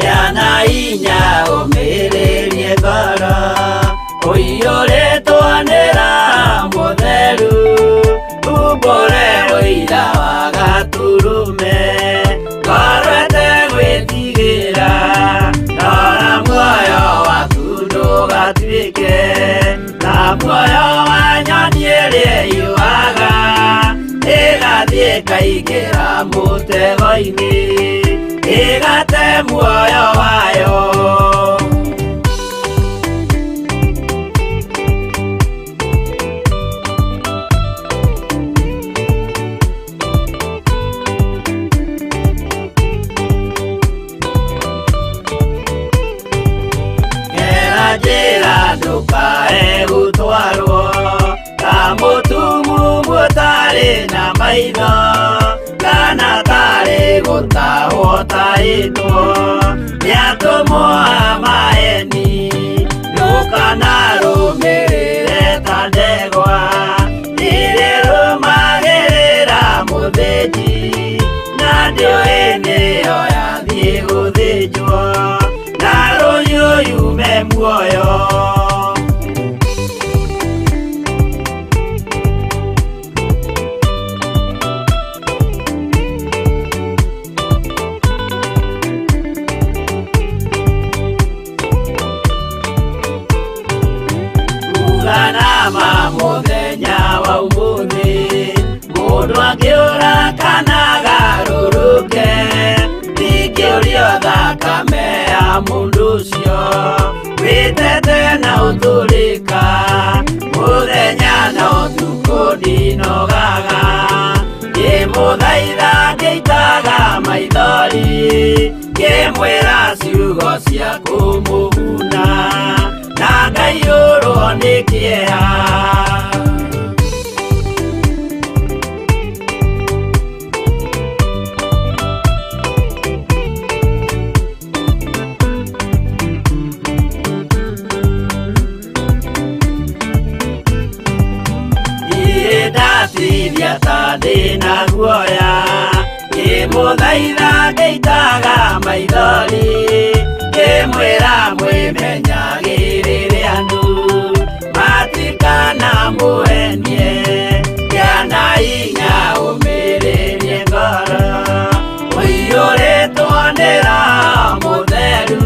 yana hinya ũmĩrĩrie ngoro ũiyũrĩtwo nĩ Roho Mũtheru umbũre ũira wa Gatũrũme ngoro ĩtegwĩtigĩra rora muoyo waku ndũgatuĩke ta muoyo wa nyoni ĩrĩa ĩyũaga ĩgathiĩ ĩkaingĩra mũtego-inĩ ĩgate muoyo wayo. Gera njĩra ndũkae gũtwarwo ta mũtumumu ũtarĩ na maitho kana tarĩ gũtahwo tahĩtwo nĩ atũmwo a maheeni ndũkanarũmĩrĩre ta ndegwa ĩrĩrũmagĩrĩra mũthĩnji na ndĩũĩ nĩyo yathiĩ gũthĩnjwo na rũhiũ yume muoyo. Nama mũthenya wa ũmũthĩ mũndũ angĩũra kana agarũrũke ndingĩũrio thakame ya mũndũ ũcio wĩtete na ũtũrĩka mũthenya na ũtukũ ndinogaga ngĩmũthaitha ngĩitaga maithori ngĩmwĩra ciugo cia kũmũguna na ngaiyũrwo nĩ kĩeha. Ndatithia ta ndĩna guoya ngĩmũthaitha ngĩitaga maithori ngĩmwĩra mwĩmenyagĩrĩre andũ matikana mũhenie yana hinya ũmĩrĩrie ngoro ũiyũrĩtwo nĩ Roho Mũtheru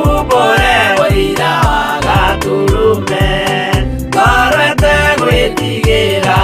umbũre ũira wa Gatũrũme ngoro ĩtegwĩtigĩra.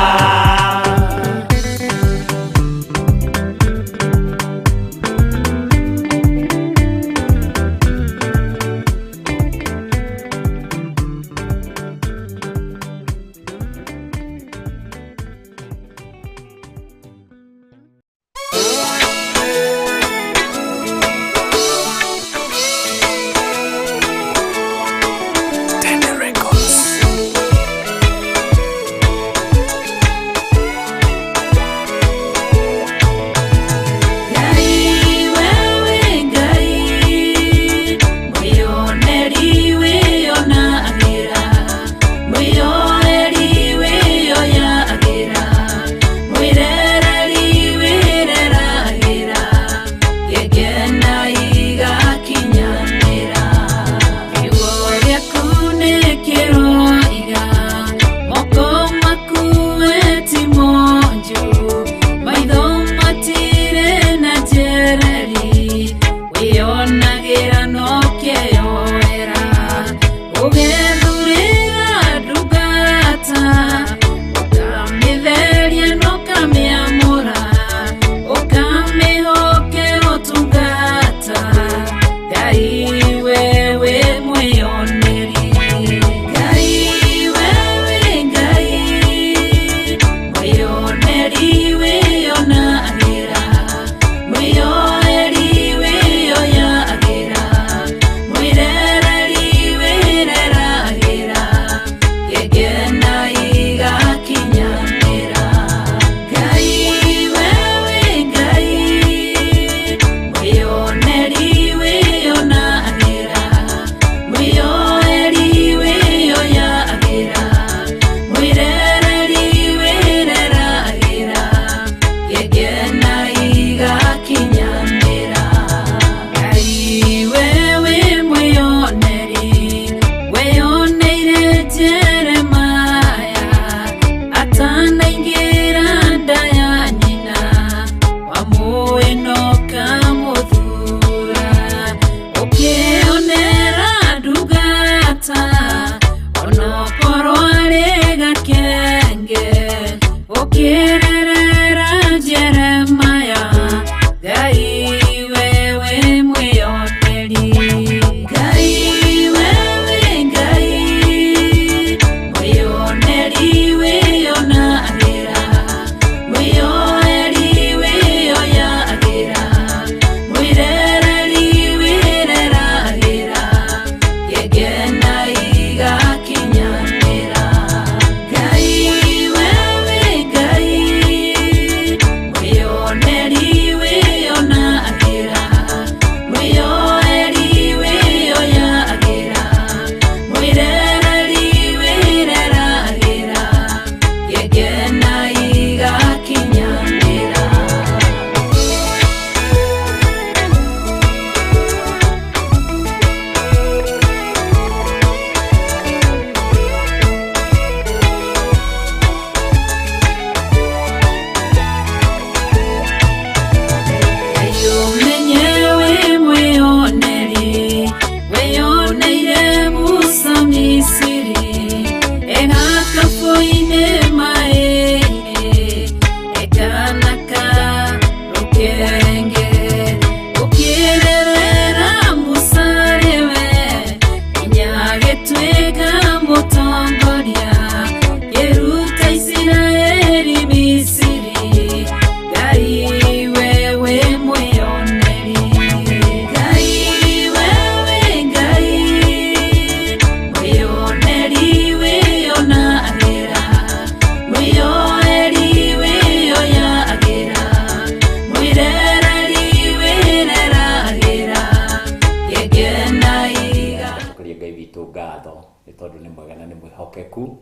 nĩ tondũ nĩ mwega na nĩ mwĩhokeku.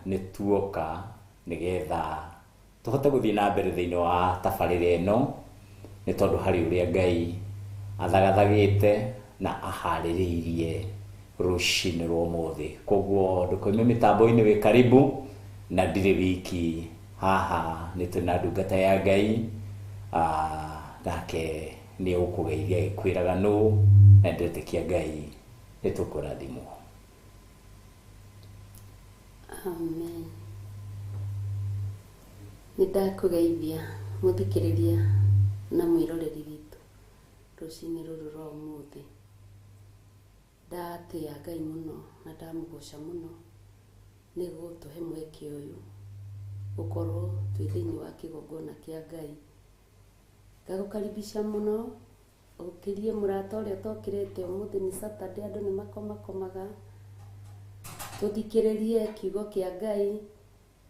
Nĩ tuoka nĩgetha tũhote gũthiĩ na mbere thĩinĩ wa tabarĩra ĩno, nĩ tondũ harĩ ũrĩa Ngai athagathagĩte na aharĩrĩirie rũcinĩ rwa ũmũthĩ. Koguo ndũkoime mĩtambo-inĩ wĩ karibu, na ndirĩ wiki haha, nĩ tũrĩ na ndungata ya Ngai, nake nĩ ũkũgeithia gĩkwĩraga nũ, na ndĩretĩkia Ngai nĩ tũkũrathimwo. Amen. Nĩ ndakũgeithia mũthikĩrĩria na mwĩroreri witũ rũcinĩ rũrũ rwa ũmũthĩ. Ndatĩĩa Ngai mũno na ndamũgoca mũno nĩ gũtũhe mweke ũyũ gũkorwo twĩ thĩinĩ wa kĩgongona kĩa Ngai. Ngagũkaribisha mũno ũkĩrie mũrata ũrĩa ũtokĩrĩte ũmũthĩ nĩ Saturday, andũ nĩ makomaga, tũthikĩrĩrie kiugo kĩa Ngai,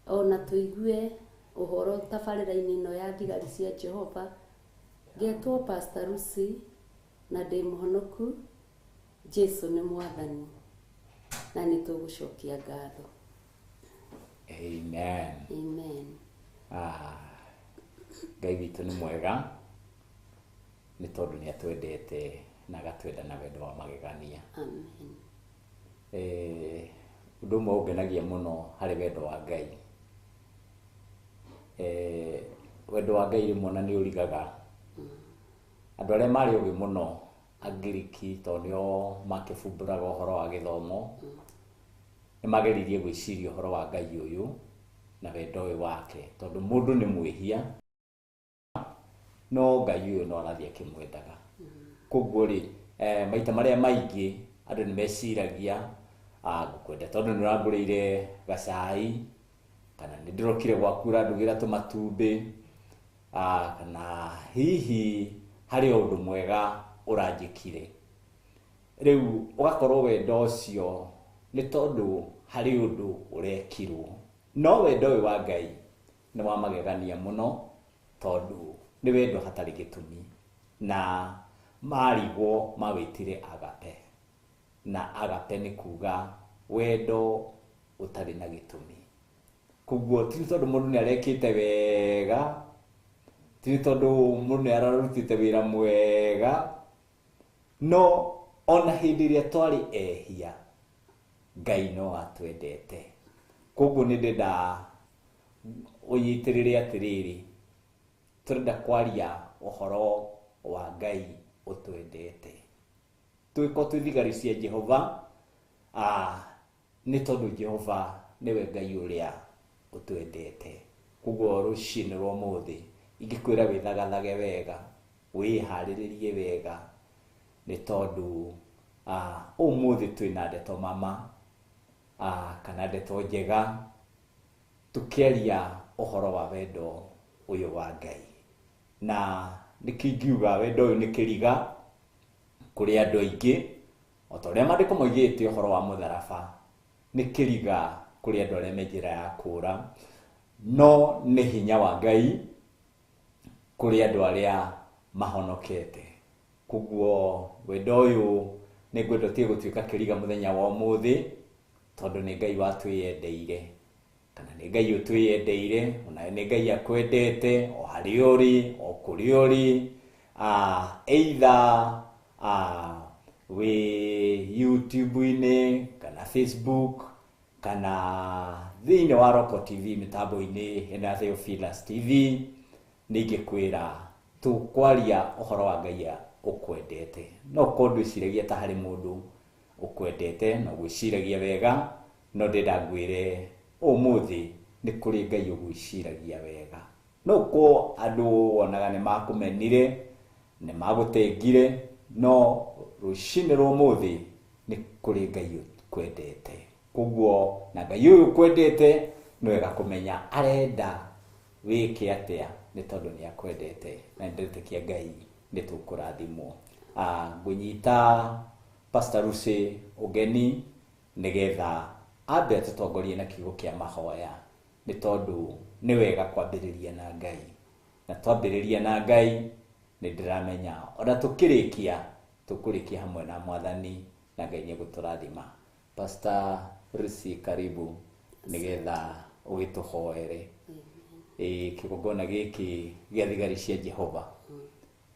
ona tũigue ũhoro tabarĩra-inĩ ĩno ya thigari cia Jehova. Ngetwo Pastor Lucy na ndĩ mũhonoku. Jesu nĩ mwathani na nĩ tũgũcokia ngatho. Amen. Amen. Ngai witũ nĩ mwega nĩ tondũ nĩ atwendete na agatwenda na wendo wa magegania. Amen. Ũndũ ũmwe ũngenagia mũno harĩ wendo wa Ngai, wendo wa Ngai rĩmwe na nĩ ũrigaga andũ arĩa marĩ ũgĩ mũno Agiriki, tondũ nĩo makĩbumbũraga ũhoro wa gĩthomo, nĩ mageririe gwĩciria ũhoro wa Ngai ũyũ na wendo ũyũ wake, tondũ mũndũ nĩ mwĩhia no Ngai ũyũ no arathiĩ akĩmwendaga. Koguo rĩ, maita marĩa maingĩ andũ nĩ meciragia ngũkwenda tondũ nĩ ũrangũrĩire gacai, kana nĩ ndĩrokire gwaku ũrandugĩra tũmatumbĩ, kana hihi harĩ ũndũ mwega ũranjĩkire. Rĩu ũgakorwo wendo ũcio nĩ tondũ harĩ ũndũ ũrekirwo. No wendo ũyũ wa Ngai nĩ wa magegania mũno, tondũ nĩ wendo hatarĩ gĩtũmi, na marigwo mawĩtire agape, na agape nĩ kuga wendo ũtarĩ na gĩtũmi. Koguo ti tondũ mũndũ nĩ arekĩte wega, ti tondũ mũndũ nĩ ararutĩte wĩra mwega, no ona hĩndĩ ĩrĩa twarĩ ehia Ngai no atwendete. Koguo nĩ ndenda ũnyitĩrĩre atĩrĩrĩ, tũrenda kwaria ũhoro wa Ngai ũtwendete. Twĩko twĩ thigari cia Jehova, nĩ tondũ Jehova nĩwe Ngai ũrĩa ũtwendete. Koguo rũcinĩ rwa ũmũthĩ ingĩkwĩra wĩthagathage wega, wĩharĩrĩrie wega, nĩ tondũ ũmũthĩ twĩna ndeto mama, kana ndeto njega, tũkĩaria ũhoro wa wendo ũyũ wa Ngai. Na nĩkĩngiuga wendo ũyũ nĩ kĩriga kũrĩ andũ aingĩ, o ta ũrĩa maandĩko moigĩte ũhoro wa mũtharaba nĩ kĩriga kũrĩ andũ arĩa me njĩra ya kũũra, no nĩ hinya wa Ngai kũrĩ andũ arĩa mahonokete. Koguo wendo ũyũ nĩ ngwenda ũtige gũtuĩka kĩriga mũthenya wa ũmũthĩ, tondũ nĩ Ngai watwĩyendeire, kana nĩ Ngai ũtwĩyendeire, ona nĩ Ngai akwendete o harĩa ũrĩ, o kũrĩa ũrĩ, either wĩ YouTube-inĩ kana Facebook kana thĩinĩ wa Roco TV mĩtambo-inĩ ĩno ya Theophilus TV. Nĩingĩkwĩra tũkwaria ũhoro wa Ngai ũkwendete. No ũkorwo ndwĩciragia ta harĩ mũndũ ũkwendete na gwĩciragia wega, no ndĩrenda ngwĩre ũmũthĩ nĩ kũrĩ Ngai ũgwĩciragia wega. No ũkorwo andũ wonaga nĩ makũmenire, nĩ magũtengire, no rũcinĩ rwa ũmũthĩ nĩ kũrĩ Ngai ũkwendete. Koguo na Ngai ũyũ ũkwendete nĩ wega kũmenya arenda wĩke atĩa, nĩ tondũ nĩ akwendete na ndĩretĩkia Ngai nĩ tũkũrathimwo. Ngũnyita Pastor Lucy ũgeni nĩgetha ambe atũtongorie na kiugo kĩa mahoya, nĩ tondũ nĩ wega kwambĩrĩria na Ngai, na twambĩrĩria na Ngai nĩ ndĩramenya ona tũkũrĩkia hamwe na Mwathani na Ngai nĩ gũtũrathima. Pastor Lucy, karibu nigetha ũgĩtũhoere kĩgongona gĩkĩ gĩa thigari cia Jehova.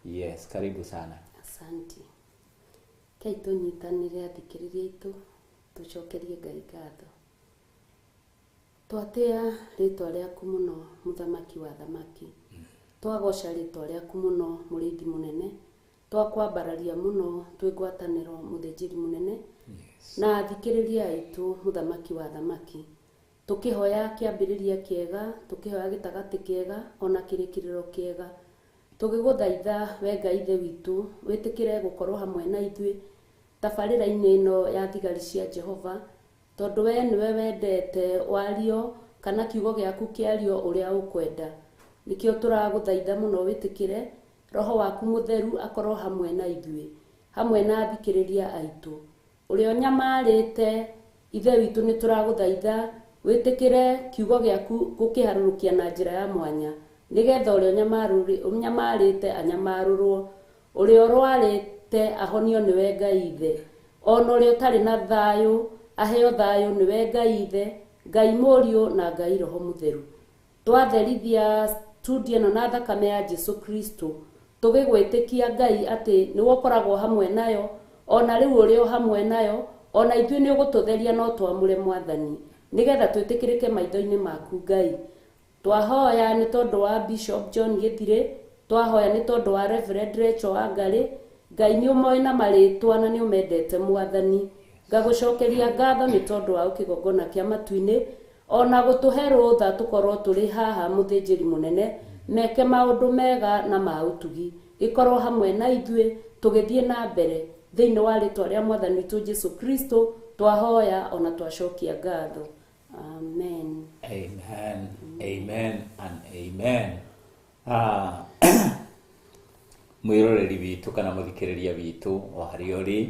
Yes, karibu sana. Asante. Kei tũnyitanĩre athikĩrĩria aitũ tũcokerie Ngai ngatho. Twatĩa rĩtwa rĩaku mũno mũthamaki wa thamaki. Twagoca rĩtwa rĩaku mũno mũrĩithi mũnene. Twakwambararia mũno twĩ ngwatanĩro mũthĩnjĩri mũnene. Yes. Na athikĩrĩria aitũ mũthamaki wa thamaki. Tũkĩhoya kĩambĩrĩria kĩega, tũkĩhoya gĩtagatĩ kĩega, ona kĩrĩkĩrĩro kĩega. Tũgĩgũthaitha we Ngai ithe witũ, wĩtĩkĩre gũkorwo hamwe na ithuĩ tabarĩra-inĩ ĩno ya thigari cia Jehova, tondũ we nĩwe wendete wario kana kiugo gĩaku kĩario ũrĩa ũkwenda. Nĩkĩo tũragũthaitha mũno wĩtĩkĩre Roho waku mũtheru akorwo hamwe na ithuĩ, hamwe na athikĩrĩria aitũ. Ũrĩa nyamarĩte ithe witũ nĩ tũragũthaitha wĩtĩkĩre kiugo gĩaku gũkĩharũrũkia na njĩra ya mwanya, nĩgetha ũrĩa nyamarĩte anyamarũrwo, ũrĩa ũrwarĩte ahonio nĩwe Ngai ithe, ona ũrĩa ũtarĩ na thayũ aheo thayũ nĩwe Ngai ithe, Ngai mũriũ na Ngai Roho mũtheru. Twatherithia studio ĩno na thakame ya Jesu Kristo, tũgĩgwĩtĩkia Ngai atĩ nĩwe ũkoragwo hamwe nayo, ona rĩu ũrĩ hamwe nayo, ona ithuĩ nĩ ũgũtũtheria no twamũre Mwathani, nĩgetha twĩtĩkĩrĩke maitho-inĩ maku Ngai. Twahoya nĩ tondũ wa Bishop John Gĩthirĩ, twahoya nĩ tondũ wa Reverend Rachel Wangarĩ. Ngai nĩ ũmoĩ na marĩtwa na nĩ ũmendete Mwathani. Ngagũcokeria ngatho nĩ tondũ wa kĩgongona kĩa matu-inĩ, ona gũtũhe rũtha tũkorwo tũrĩ haha mũthĩnjĩri mũnene, meke maũndũ mega na ma ũtugi. Gĩkorwo hamwe na ithuĩ tũgĩthiĩ na mbere thĩinĩ wa rĩtwa rĩa Mwathani witũ Jesu Kristo twahoya ona twacokia ngatho. Amen. Amen. Amen and amen. Mwĩroreri witũ kana mũthikĩrĩria witũ o harĩa ũrĩ,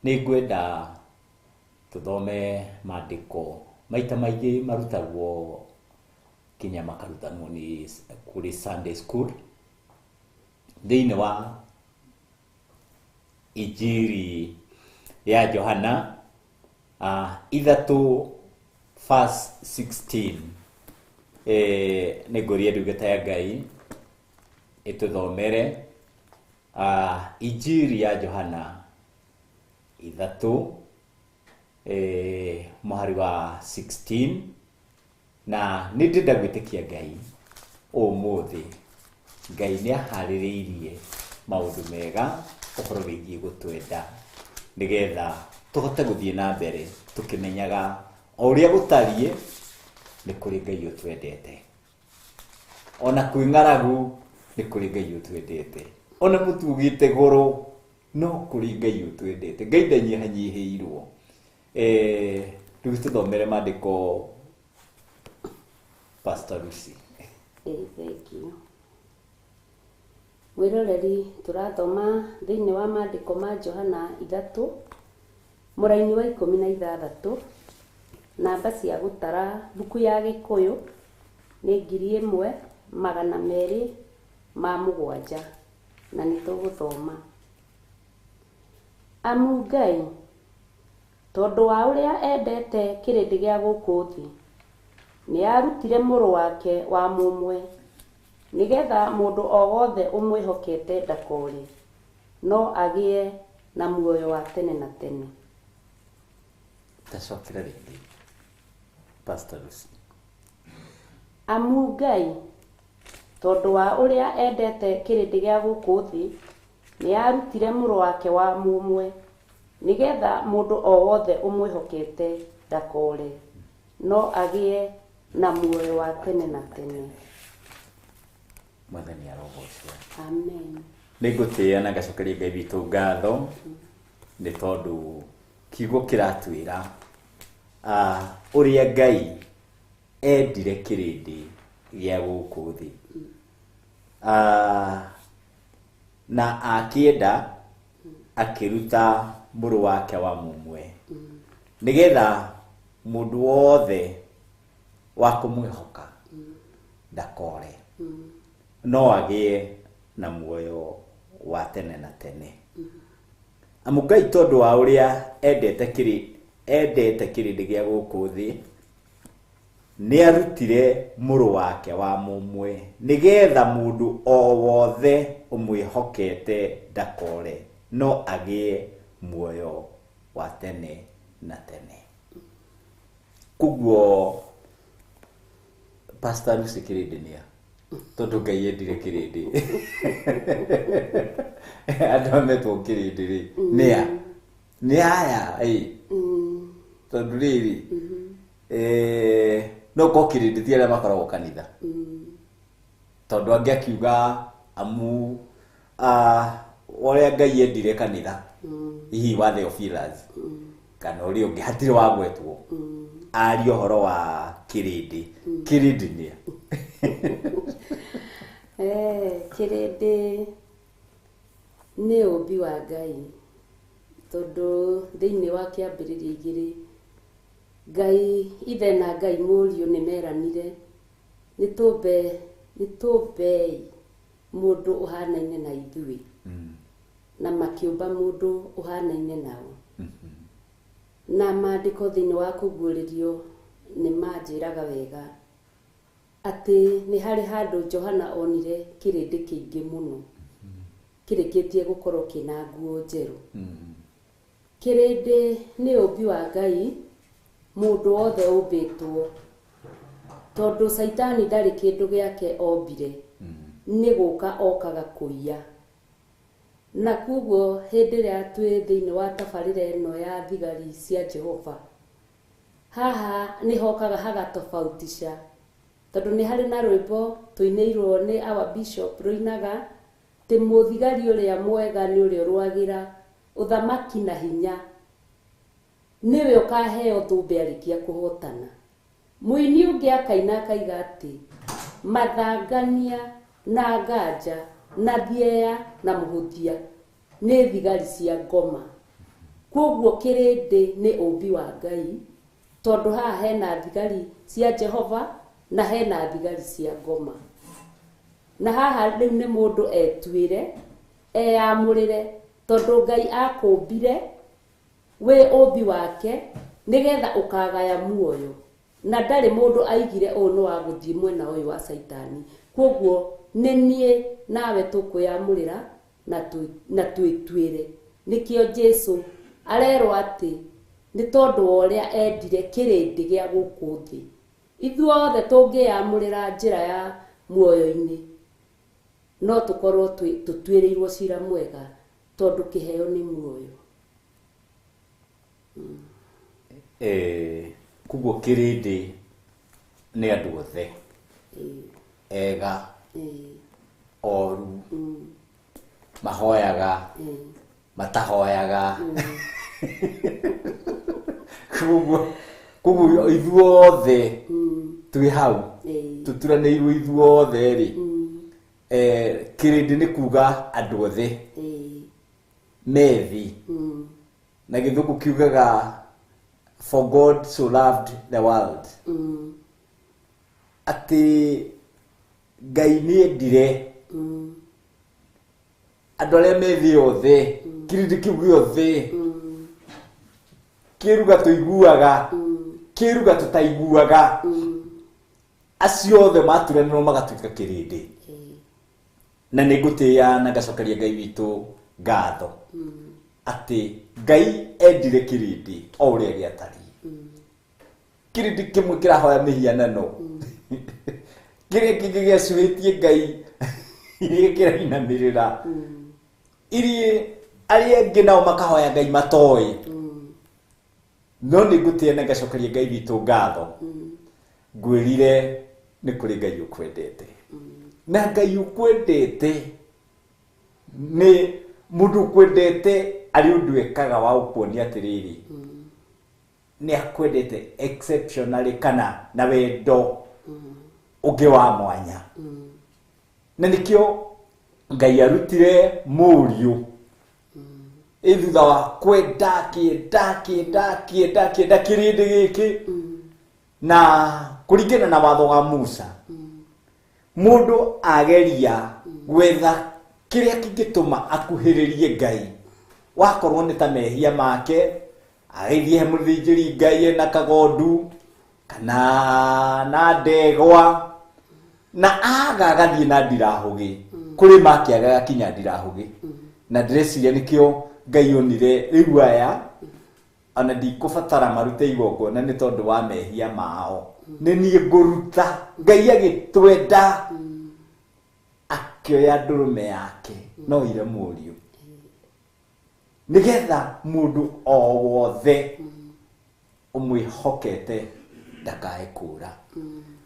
nĩ ngwenda tũthome maandĩko maita maingĩ marutagwo kinya makarutanwo nĩ kũrĩ Sunday school thĩinĩ wa Injiri ya Johana 3:16. Nĩ ngũria ndungata ya Ngai ĩtũthomere Injiri ya Johana 3 mũhari wa 16. Na nĩ ndĩrenda gwĩtĩkia Ngai ũmũthĩ Ngai nĩ aharĩrĩirie maũndũ mega ũhoro wĩgiĩ gũtwenda, nĩgetha tũhote gũthiĩ na mbere tũkĩmenyaga o ũrĩa gũtariĩ nĩ kũrĩ Ngai ũtwendete, ona kwĩ ng'aragu nĩ kũrĩ Ngai ũtwendete, ona mũtugĩte goro no kũrĩ Ngai ũtwendete. Ngai ndanyihanyihĩirwo. Rĩu tũthomere maandĩko Pastor Lucy. Thank you. Mwĩroreri tũrathoma thĩinĩ wa maandĩko ma Johana 3 mũraini wa 16, namba cia gũtara buku ya Gĩkũyũ nĩ 1207 na nĩ tũgũthoma. Amu Ngai tondũ wa ũrĩa endete kĩrĩndĩ gĩa gũkũ thĩ, nĩ arutire mũrũ wake wa mũmwe, nĩgetha mũndũ o wothe ũmwĩhokete ndakore, no agĩe na muoyo wa tene na tene. Tacokera rĩngĩ Pastor Lucy. Amu Ngai tondũ wa ũrĩa endete kĩrĩndĩ gĩa gũkũ thĩ, nĩ arutire mũrũ wake wa mũmwe, nĩgetha mũndũ o wothe ũmwĩhokete ndakore, no agĩe na muoyo wa tene na tene. Mwathani arogocwo. Amen. Nĩ ngũtĩĩa na ngacokeria Ngai witũ ngatho nĩ tondũ kiugo kĩratwĩra ũrĩa Ngai endire kĩrĩndĩ gĩa gũkũ thĩ, na akĩenda akĩruta mũrũ wake wa mũmwe, nĩgetha mũndũ wothe wa kũmwĩhoka ndakore, no agĩe na muoyo wa tene na tene. amugai tondu wa uria endete kirindi gia guku thi ni arutire muru wake wa mumwe nigetha mundu o wothe umwihokete ndakore no agie muoyo wa tene na tene. Kuguo Pastor Lucy kirindi nia tondu Ngai endire kirindi adometwo kirindi ri ni aya tondu riri no ko kirindi ti aria makoragwo kanitha tondu angi akiuga amu oria Ngai endire kanitha hihi wa Theophilus kana uri ungi hatire wagwetwo ari ohoro wa kirindi nia kirindi ni umbi wa Ngai tondu thiini wa kiambiriria igiri Ngai ithe na Ngai Mũriũ ni meranire nitũmbei mundu uhanaine na ithui na makiumba mundu uhanaine nao na maandiko thiini wa kuguũrĩrio ni manjiraga wega ati ni hari handu Johana onire kirindi kiingi muno kirikitie gukorwo kina nguo njeru. Kirindi ni umbi wa Ngai mundu wothe umbitwo tondu Saitani ndari kindu giake ombire ni guka okaga kuiya na kuguo hindi ria twi thiini wa tabarira ino ya thigari cia Jehova haha ni hokaga hagatofautisha tondu ni hari na rwimbo tuineirwo ni our bishop ruinaga ti muthigari uria mwega ni uria rwagira uthamaki na hinya niwe ukaheo thumbe arikia kuhotana. Muini ungi akaina akaiga ati mathangania na nganja na thieya na muhuthia ni thigari cia ngoma. Koguo kirindi ni umbi wa Ngai tondu haha hena thigari cia Jehova na hena thigari cia ngoma. Na haha riu ni mundu etwire eyamurire tondu Ngai akumbire we umbi wake nigetha ukagaya muoyo na ndari mundu aigire no wa guthii mwena uyu wa Saitani. Koguo ni nie nawe tukuyamurira na twitwire nikio Jesu arerwa ati ni tondu uria endire kirindi gia guku thi ithuothe tungiyamurira njira ya muoyo-ini no tukorwo tutwirirwo cira mwega tondu kiheo ni muoyo. Kuguo kirindi ni andu othe ega oru mahoyaga matahoyaga kuguo ithuothe twi hau tuturaneirwo ithuothe ri kirindi ni kuga andu othe methi na githungu kiugaga for God so loved the world ati Ngai ni endire andu aria methi othe kirindi kiu giothe kiruga tuiguaga kiruga tutaiguaga acio othe maturanirwo magatuika kirindi na nigutia na ngacokeria Ngai witu ngatho ati Ngai endire kirindi o uria giatari kirindi kimwe kirahoya mihianano kiria kingi giacuitie Ngai iria kirainamirira irie aria angi nao makahoya Ngai matoi no nigutia na ngacokeria Ngai witu ngatho ngwirire ni kuri Ngai ukwendete na Ngai ukwendete ni mundu kwendete ari undu ekaga wa ukuonia atiriri ni akwendete exceptionally kana na wendo ugi wa mwanya na nikio Ngai arutire Mũriũ ithutha wa kwenda kienda kirindi giki na kuringana na watho wa Musa mundu ageria gwetha kiria kingituma akuhiririe Ngai wakorwo nĩ ta mehia make agĩthiĩ he mũthĩnjĩri Ngai na kagondu kana na ndegwa na agathiĩ na ndirahũgĩ kũrĩ make agakinya ndirahũgĩ na ndĩreciria nĩkĩo Ngai onire rĩu aya ona ndikũbatara marute igongona nĩ tondũ wa mehia mao nĩ niĩ ngũruta. Ngai agĩtwenda akĩoya ndũrũme yake no ire mũriũ nĩgetha mũndũ o wothe ũmwĩhokete ndakae kũũra.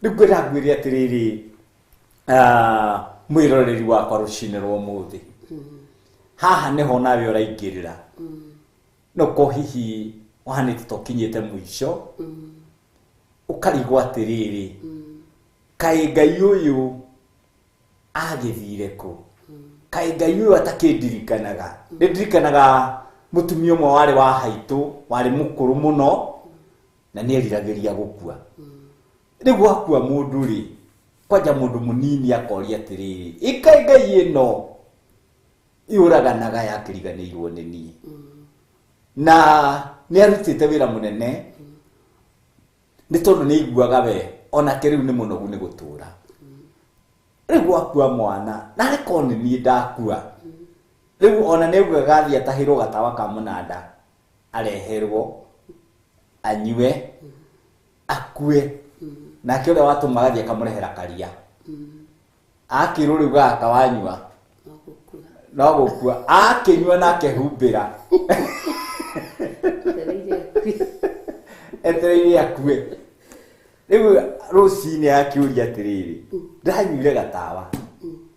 Rĩu ngwenda ngwĩre atĩrĩrĩ mwĩroreri wakwa rũcinĩ rwa ũmũthĩ, haha nĩho nawe ũraingĩrĩra no ko hihi wahanĩte ta ũkinyĩte mũico ũkarigwo atĩrĩrĩ kaĩ Ngai ũyũ agĩthire kũ? Kaĩ Ngai ũyũ atakĩndirikanaga? Nĩndirikanaga mũtumia ũmwe warĩ wa haitũ, warĩ mũkũrũ mũno na nĩeriragĩria gũkua. Rĩu gwakua mũndũ rĩ, kwanja mũndũ mũnini akoria atĩrĩrĩ ikaĩ Ngai ĩno yũraganaga yakĩriganĩirwo nĩ niĩ? Na nĩarutĩte wĩra mũnene nĩ tondũ nĩaiguaga we onake rĩu nĩ mũnogu nĩ gũtũũra. Rĩu gwakua mwana na rĩkorwo nĩ niĩ ndakua, rĩu ona nĩaugaga athiĩ atahĩrwo gatawa ka mũnanda areherwo anyue akue, nake ũrĩa watũma agathiĩ akamũrehera karia akĩrwo rĩu gaka wanyua no gũkua, akĩnyua na akehumbĩra etereire akue. Rĩu rũcinĩ akĩũria atĩrĩrĩ ndanyuire gatawa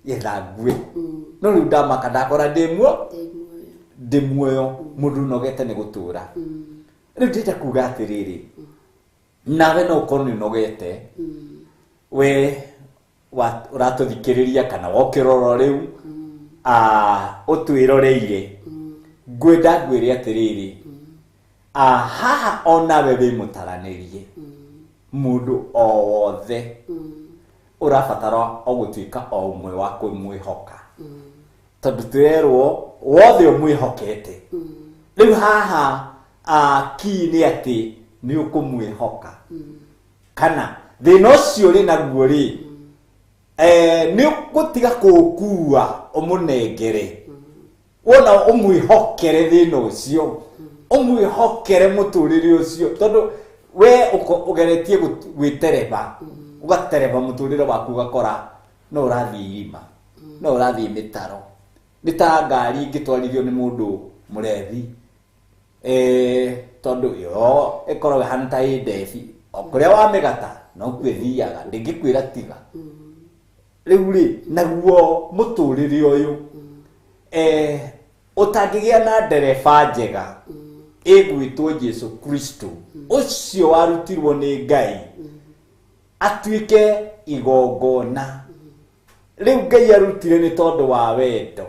getha ngue no rĩu ndamaka ndakora ndĩ muoyo mũndũ nogete nĩ gũtũũra. Rĩu ndĩrenda kuga atĩrĩrĩ nawe no ũkorwo nĩ nogete we ũratũthikĩrĩria kana wokĩrora rĩu ũtwĩroreire, ngwenda ngwĩre atĩrĩrĩ haha onawe wĩ mũtaranĩrie mũndũ o wothe ũrabatara o gũtuĩka o ũmwe wa kwĩmwĩhoka tondũ twĩrerwo wothe ũmwĩhokete. Rĩu haha kii nĩ atĩ nĩ ũkũmwĩhoka kana thĩna ũcio ũrĩ naguo rĩ nĩ ũgũtiga kũũkua ũmũnengere, wona ũmwĩhokere thĩna ũcio, ũmwĩhokere mũtũrĩre ũcio tondũ we ũgeretie gwĩtereba ũgatereba mũtũrĩre waku ũgakora no ũrathiĩ irima no ũrathiĩ mĩtaro. Nĩ ta ngari ingĩtwarithio nĩ mũndũ mũrethi tondũ yo ĩkoragwo ĩhana ta ĩ ndebi, o kũrĩa wamĩgata no kuo ĩthiaga ndĩngĩkwĩra tiga. Rĩu rĩ naguo mũtũrĩre ũyũ ũtangĩgĩa na ndereba njega ĩgwĩtwo Jesu Kristo ũcio warutirwo nĩ Ngai atuĩke igongona. Rĩu Ngai arutire nĩ tondũ wa wendo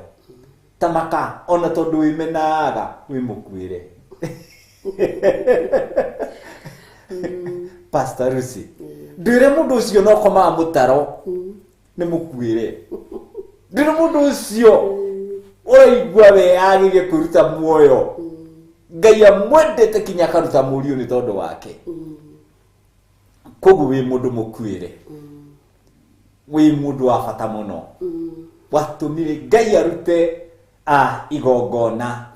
tamaka ona tondũ wĩmenaga wĩmũkuĩre. Pastor Lucy ndĩre mũndũ ũcio no komaga mũtaro nĩ mũkuĩre, ndĩre mũndũ ũcio ũraigua we agĩrĩire kwĩruta muoyo Ngai amwendete kinya akaruta mũriũ nĩ tondũ wake. Koguo wĩ mũndũ mũkuĩre, wĩ mũndũ wa bata mũno watũmire Ngai arute igongona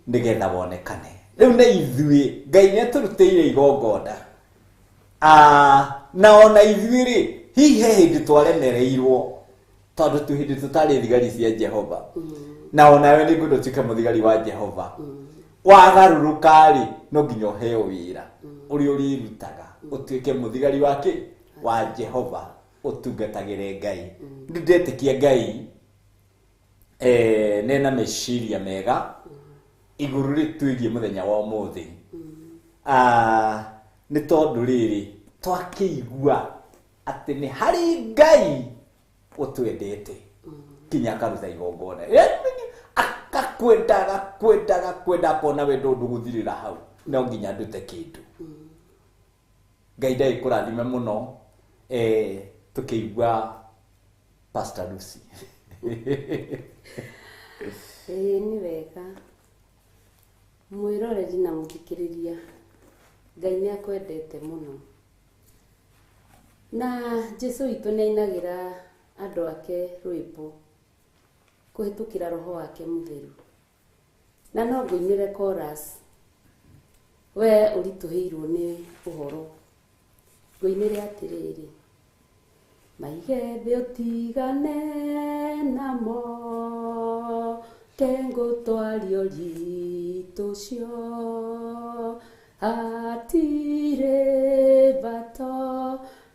nĩgetha wonekane. Rĩu nĩ ithuĩ Ngai nĩatũrutĩire igongona na ona ithuĩ rĩ hihi he hĩndĩ twaremereirwo tondũ hĩndĩ tũtarĩ thigari cia Jehova na onawe nĩ ngwenda ũtuĩke mũthigari wa Jehova. Wagarũrũka rĩ no nginya ũheo wĩra ũrĩa ũrĩrutaga ũtuĩke mũthigari wake wa Jehova ũtungatagĩre Ngai. Ndĩretĩkia Ngai nena meciria mega igũrũ rĩtwĩgie mũthenya wa ũmũthĩ nĩ tondũ rĩrĩ twakĩigua atĩ nĩ harĩ Ngai ũtwendete kinya akaruta igongona kwenda akona wendo ndũgũthirĩra hau no nginya ndute kĩndũ. Ngai ndagĩkũrathime mũno tũkĩigua Pastor Lucy. Nĩ wega Mwiroreri na muthikiriria, Ngai nĩ akwendete mũno, na Jesu witũ nĩ ainagira andũ ake rwĩmbo kũhĩtũkĩra roho wake mũtheru, na no ngũinĩre chorus, we ũritũhĩirwo nĩ ũhoro, ngũinĩre atĩrĩrĩ: maigethĩ ũtigane namo, kengũtwario ritũ cio, hatirĩ bato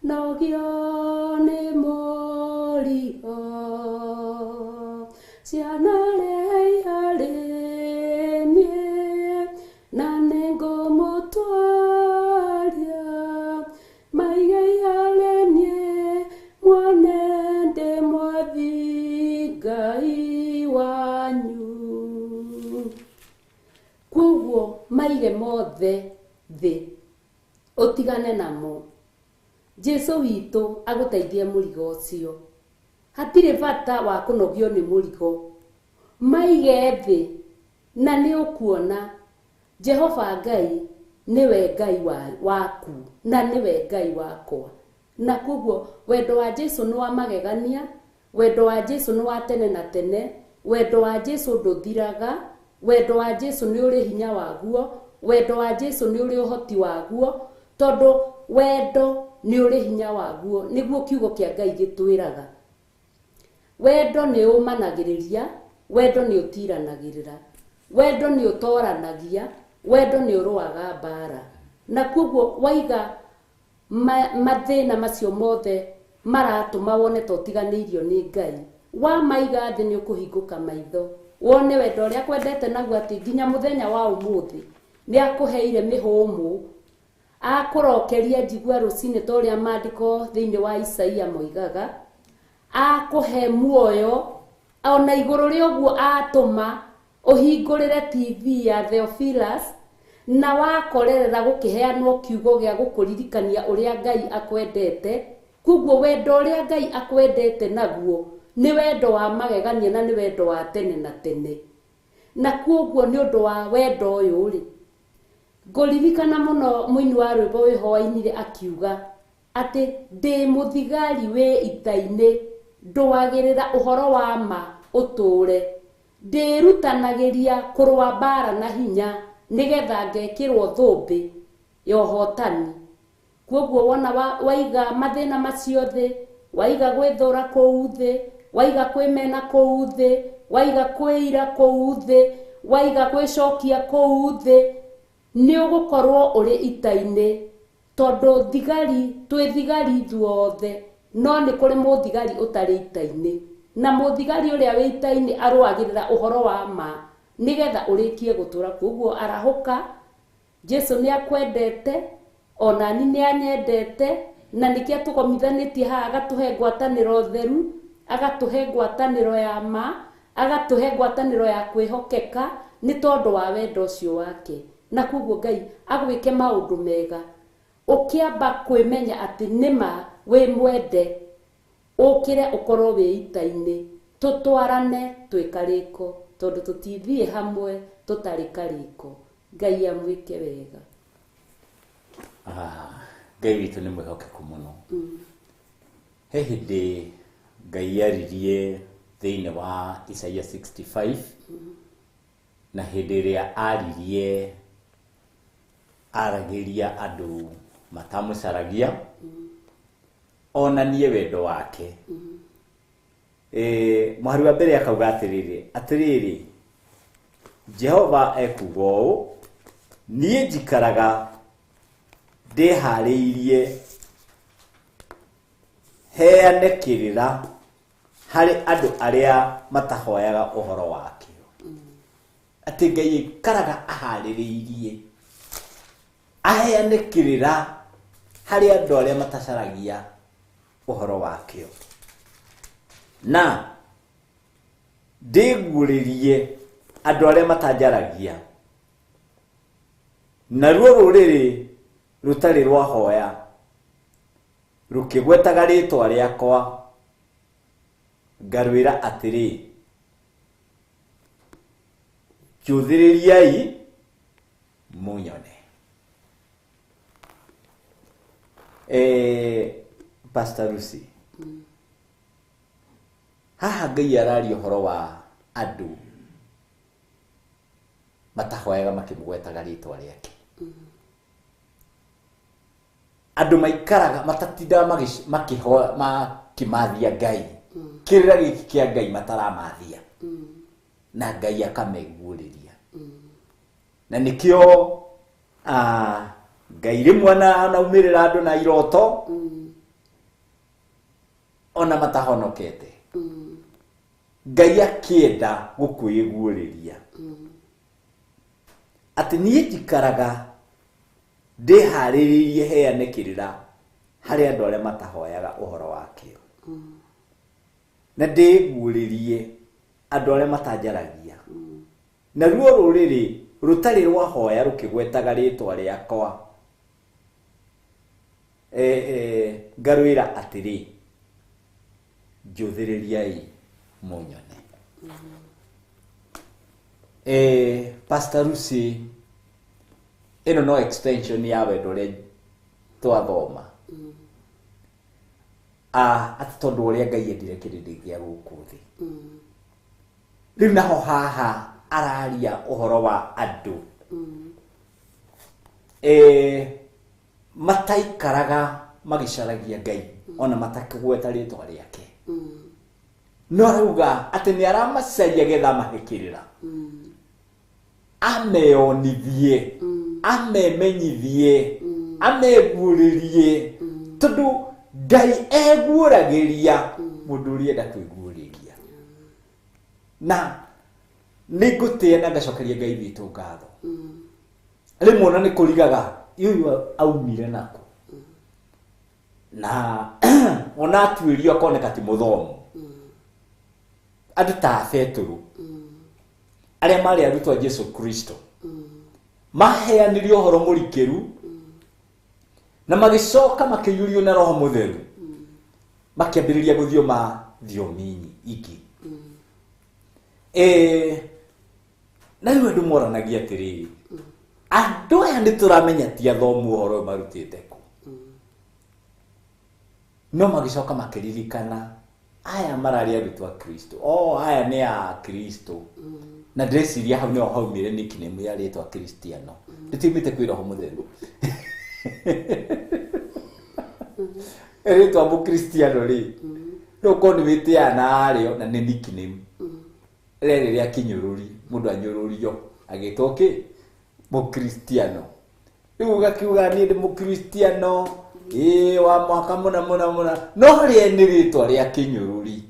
nogio nĩ mũrigo, ciana rei harĩ niĩ na nĩ ngũmũtwaria, maigei harĩ niĩ muone ndĩ mwathi Ngai wanyu. Koguo maige mothe thĩ, ũtigane namo, Jesu witũ agũteithie mũrigo ũcio, hatirĩ bata wa kũnogio nĩ mũrigo, maige thĩ na nĩ ũkuona Jehova Ngai nĩwe Ngai waku na nĩwe Ngai wakwa. Na koguo wendo wa Jesu nĩ wa magegania, wendo wa Jesu nĩ wa tene na tene, wendo wa Jesu ndũthiraga, wendo wa Jesu nĩ ũrĩ hinya waguo, wendo wa Jesu nĩ ũrĩ ũhoti waguo, tondũ wendo nĩ ũrĩ hinya waguo, nĩguo kiugo kĩa Ngai gĩtwĩraga. Wendo nĩ ũmanagĩrĩria, wendo nĩ ũtiranagĩrĩra, wendo nĩ ũtoranagia, wendo nĩ ũrũaga mbara. Na koguo waiga mathĩna macio mothe maratũma wone ta ũtiganĩirio nĩ Ngai, wa maiga thĩ nĩ ũkũhingũka maitho, wone wendo ũrĩa kwendete naguo, atĩ nginya mũthenya wa ũmũthĩ nĩ akũheire mĩhũmũ, akũrokeria njigua rũcinĩ ta ũrĩa maandĩko thĩinĩ wa Isaia moigaga, akũhe muoyo, ona igũrũ rĩa ũguo atũma ũhingũrĩre TV ya Theophilus, na wakorerera gũkĩheanwo kiugo gĩa gũkũririkania ũrĩa Ngai akwendete. Koguo wendo ũrĩa Ngai akwendete naguo nĩ wendo wa magegania na nĩ wendo wa tene na tene. Na koguo nĩ ũndũ wa wendo ũyũ rĩ, ngũririkana mũno mũini wa rwĩmbo wĩhoa-inĩ akiuga atĩ ndĩ mũthigari wĩ ita-inĩ, ndũagĩrĩra ũhoro wa ma ũtũre, ndĩrutanagĩria kũrũa mbara na hinya, nĩgetha ngekĩrwo thũmbĩ ya ũhotani. Koguo wona waiga mathĩna macio thĩ, waiga gwĩthũra kũu thĩ, waiga kwĩmena kũu thĩ, waiga kwĩira kũu thĩ, waiga gwĩcokia kũu thĩ, nĩ ũgũkorwo ũrĩ ita-inĩ, tondũ thigari, twĩ thigari ithuothe, no nĩ kũrĩ mũthigari ũtarĩ ita-inĩ, na mũthigari ũrĩa wĩ ita-inĩ arũagĩrĩra ũhoro wa ma, nĩgetha ũrĩkie gũtũra. Koguo arahũka, Jesu nĩ akwendete, ona ni nĩ anyendete, na nĩkĩo tũgomithanĩtie haha, agatũhe ngwatanĩro theru, agatũhe ngwatanĩro ya ma, agatũhe ngwatanĩro ya kwĩhokeka, nĩ tondũ wa wendo ũcio wake. Na koguo Ngai agwĩke maũndũ mega, ũkĩamba kwĩmenya atĩ nĩma wĩ mwende, ũkĩre ũkorwo wĩ ita-inĩ, tũtwarane twĩ karĩko, tondũ tũtithiĩ hamwe tũtarĩ karĩko. Ngai amwĩke wega. Ngai witũ nĩ mwĩhokeku mũno. He hĩndĩ Ngai aririe thĩinĩ wa Isaia 65, na hĩndĩ ĩrĩa aririe aragĩria andũ matamũcaragia, onanie wendo wake. Mũhari wa mbere akauga atĩrĩrĩ, Jehova ekuga ũũ: niĩ njikaraga ndĩharĩirie heane kĩrĩra harĩ andũ arĩa matahoyaga ũhoro wakĩo. Atĩ Ngai aikaraga aharĩrĩirie aheane kĩrĩra harĩ andũ arĩa matacaragia ũhoro wakĩo, na ndĩguũrĩrie andũ arĩa matanjaragia, naruo rũrĩrĩ rutarĩ rwahoya rũkĩgwetaga rĩtwa rĩakwa, ngarwĩra atĩrĩ, njũthĩrĩriai munyone. Pastor Lucy. Haha Ngai araria ũhoro wa andũ matahoyaga makĩmũgwetaga rĩtwa rĩake. Andũ maikaraga matatindaga makĩmathia Ngai. Kĩrĩra gĩkĩ kĩa Ngai mataramathia. Na Ngai akameguũrĩria. Na nĩkĩo Ngai rĩmwe anaumĩrĩra andũ na iroto ona matahonokete. Ngai akĩenda gũkwĩguũrĩria. Atĩ niĩ njikaraga ndĩharĩrĩirie heane kĩrĩra harĩ andũ arĩa matahoyaga ũhoro wakĩo. Na ndĩguũrĩrie andũ arĩa matanjaragia. Na ruo rũrĩrĩ rutarĩ rwahoya rũkĩgwetaga rĩtwa rĩakwa. Ngarwĩra atĩrĩ, njũthĩrĩriai munyone. Pastor Lucy, ĩno no extension ya wendo ũrĩa twathoma. Atĩ tondũ ũrĩa Ngai endire kĩrĩndĩ gĩa gũkũ thĩ. Rĩu naho haha araria ũhoro wa andũ mataikaraga magĩcaragia Ngai ona matakĩgweta rĩtwa rĩake. No arauga atĩ nĩ aramacaria getha mahĩkĩrĩra. Ameonithie, amemenyithie, ameguũrĩrie. Tondũ Ngai eguũragĩria mũndũ ũrĩa enda kwĩguũrĩria. Na nĩngũtĩa na ngacokeria Ngai witũ ngatho. Rĩmwe ona nĩ kũrigaga ũyũ aumire nako. Na ona atuĩrio akoneka ti mũthomu. Andũ ta Petero arĩa marĩ arutwo a Jesu Kristo maheanirio ũhoro mũrikĩru na magĩcoka makĩiyũrio na Roho Mũtheru makĩambĩrĩria gũthioma thiomi ingĩ. Na rĩu andũ moranagia atĩrĩrĩ, andũ aya nĩ tũramenya ti athomu ũhoro marutĩte kũ. No magĩcoka makĩririkana aya mararĩ arutwo a Kristo. Aya nĩ a Kristo. Na ndĩreciria hau nĩho haumire nickname ya rĩtwa Kristiano. Rĩtiumĩte kwĩ Roho Mũtheru. Rĩtwa Mũkristiano rĩ. Rĩu korwo nĩ wĩtĩaga na arĩo na nĩ nickname. Rĩrĩ rĩa kinyũrũri, mũndũ anyũrũrio agĩtwo kĩ? Mũkristiano. Rĩu ũgakiuga niĩ ndĩ Mũkristiano wa mwaka mũna. No rĩe nĩ rĩtwa rĩa kinyũrũri.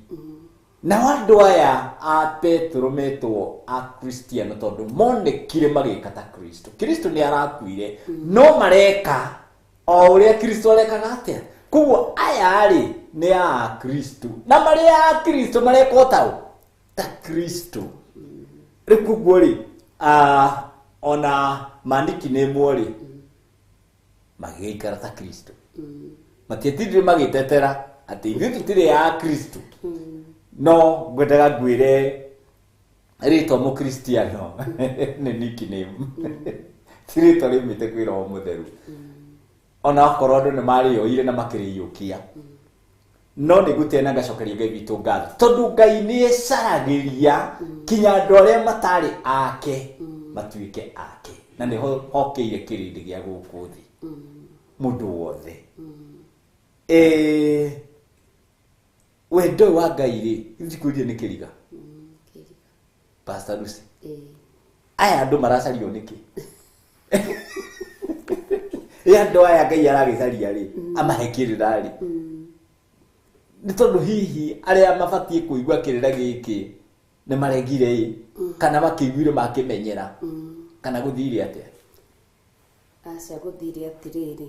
Na andũ aya a Petero metwo a Kristiano tondũ monekire magĩka ta Kristo. Kristo nĩ arakuire, no mareka o ũrĩa Kristo arekaga atĩa. Koguo aya rĩ nĩ a Kristo. Na marĩ a Kristo mareka ta Kristo. Rĩu koguo rĩ ona mandiki nĩ mwo rĩ magĩikara ta Kristo. Matiatindire magĩtetera atĩ ithuĩ tũtirĩ a Kristo. No ngwendaga ngwĩre rĩtwa Mũkristiano nĩ nickname. Ti rĩtwa riumĩte kwĩ Roho Mũtheru. Ona akorwo andũ nĩ marĩoire na makĩrĩiyũkia. No nĩngũtĩa na ngacokeria Ngai witũ ngatho. Tondũ Ngai nĩ ecaragĩria kinya andũ arĩa matarĩ ake matuĩke ake. Na nĩho hokeire kĩrĩndĩ gĩa gũkũ thĩ. Mũndũ wothe. Wendo wa Ngai rĩ, thikũria nĩ kĩriga. Pastor Lucy. Aya andũ maracario nĩkĩ? Andũ aya Ngai aragĩcaria rĩ, amahe kĩrĩra rĩ. Nĩ tondũ hihi arĩa mabatiĩ kũigua kĩrĩra gĩkĩ nĩ maregire kana makĩiguire makĩmenyera kana gũthire atĩa. Aca gũthire atĩrĩrĩ.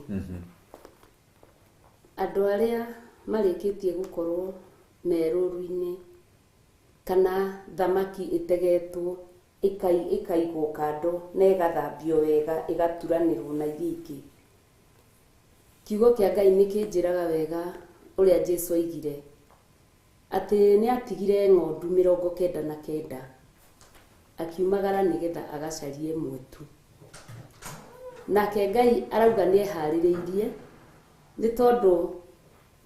Andũ arĩa marĩkĩtie gũkorwo merũru-inĩ kana thamaki ĩtegetwo ĩkaigwo kando na ĩgathambio wega ĩgaturanĩrwo na iria ingĩ. Kiugo kĩa Ngai nĩ kĩnjĩraga wega ũrĩa Jesũ oigire atĩ nĩ atigire ng'ondu 99 akiumagara nĩgetha agacarie ĩmwe tu. nake Ngai arauga nĩ eharĩrĩirie nĩ tondũ